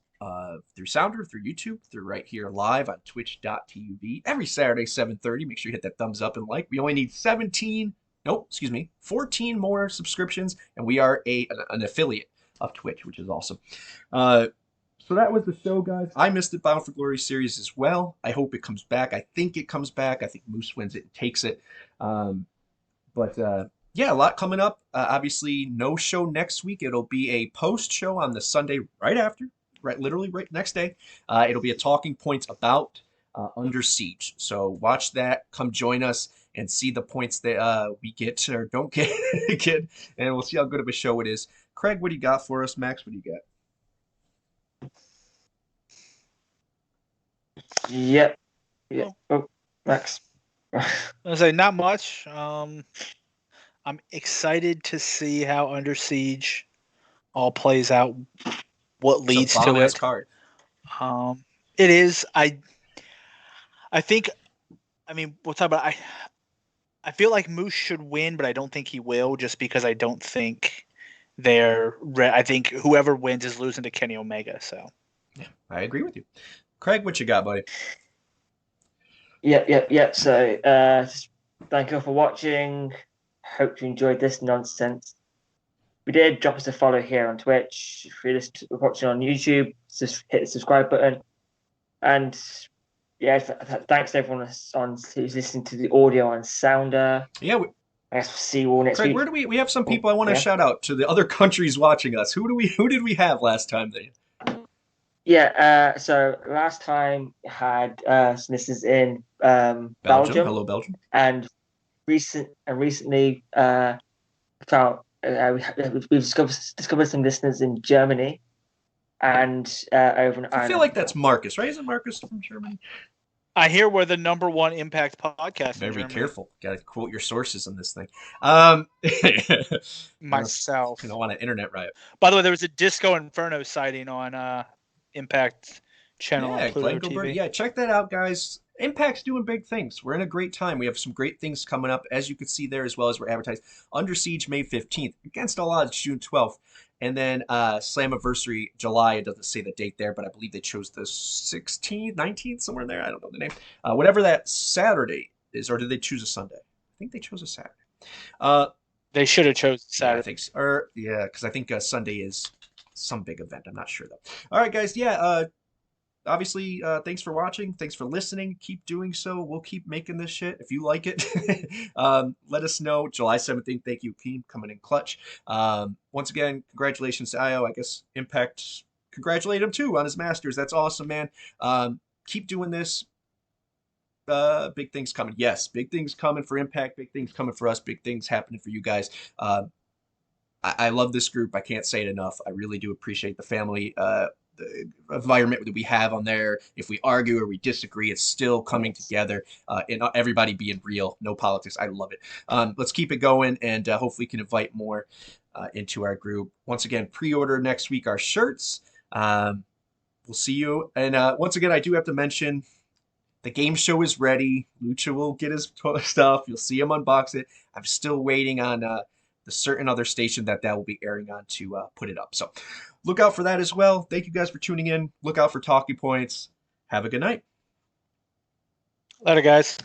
A: through Sounder, through YouTube, through right here live on twitch.tv every Saturday, 7:30. Make sure you hit that thumbs up and like. We only need 14 more subscriptions, and we are an affiliate of Twitch, which is awesome. So that was the show, guys. I missed the Bound for Glory series as well. I hope it comes back. I think it comes back. I think Moose wins it and takes it. But a lot coming up. Obviously, no show next week. It'll be a post show on the Sunday right after. Literally right next day. It'll be a talking points about Under Siege. So watch that. Come join us and see the points that we get or don't get, and we'll see how good of a show it is. Craig, what do you got for us? Max, what do you got?
C: Yep. Yeah. Oh, Max.
D: I say not much. I'm excited to see how Under Siege all plays out. What leads to it?
A: Card.
D: It is. I think. I mean, we'll talk about. I feel like Moose should win, but I don't think he will, just because I don't think they're. I think whoever wins is losing to Kenny Omega. So.
A: Yeah, I agree with you. Craig, what you got, buddy?
C: Yep. So, just thank you all for watching. Hope you enjoyed this nonsense. We did drop us a follow here on Twitch. If you're just watching on YouTube, just hit the subscribe button. And yeah, thanks to everyone who's listening to the audio on Sounder.
A: Yeah,
C: I guess we'll see you all next
A: Craig,
C: week.
A: where do we have some people I want to shout out to the other countries watching us. Who did we have last time then?
C: Yeah, so last time had some listeners in Belgium.
A: Hello, Belgium.
C: And recently found we've discovered some listeners in Germany and over in Ireland.
A: I feel like that's Marcus, right? Isn't Marcus from Germany?
D: I hear we're the #1 Impact podcast.
A: Better be careful. Got to quote your sources on this thing.
D: Myself.
A: I don't want an internet riot.
D: By the way, there was a Disco Inferno sighting on Impact channel on Pluto TV.
A: Yeah, check that out, guys. Impact's doing big things. We're in a great time. We have some great things coming up, as you can see there, as well as we're advertised. Under Siege May 15th, Against All Odds June 12th, and then Slammiversary July. It doesn't say the date there, but I believe they chose the 16th, 19th, somewhere in there. I don't know the name. Whatever that Saturday is, or did they choose a Sunday? I think they chose a Saturday.
D: They should have chosen Saturday.
A: Yeah, I think so. Because I think Sunday is some big event. I'm not sure, though. All right, guys. Yeah, obviously, thanks for watching. Thanks for listening. Keep doing so. We'll keep making this shit if you like it. Let us know. July 17th. Thank you, team, coming in clutch. Once again, congratulations to Io. I guess Impact congratulate him too on his Masters. That's awesome, man. Keep doing this. Big things coming. Yes, big things coming for Impact. Big things coming for us. Big things happening for you guys. I love this group. I can't say it enough. I really do appreciate the family, the environment that we have on there. If we argue or we disagree, it's still coming together, and everybody being real. No politics. I love it. Let's keep it going, and hopefully we can invite more into our group. Once again, pre-order next week our shirts. We'll see you. And once again, I do have to mention the game show is ready. Lucha will get his stuff. You'll see him unbox it. I'm still waiting on the certain other station that will be airing on to put it up. So look out for that as well. Thank you guys for tuning in. Look out for talking points. Have a good night.
D: Later, guys.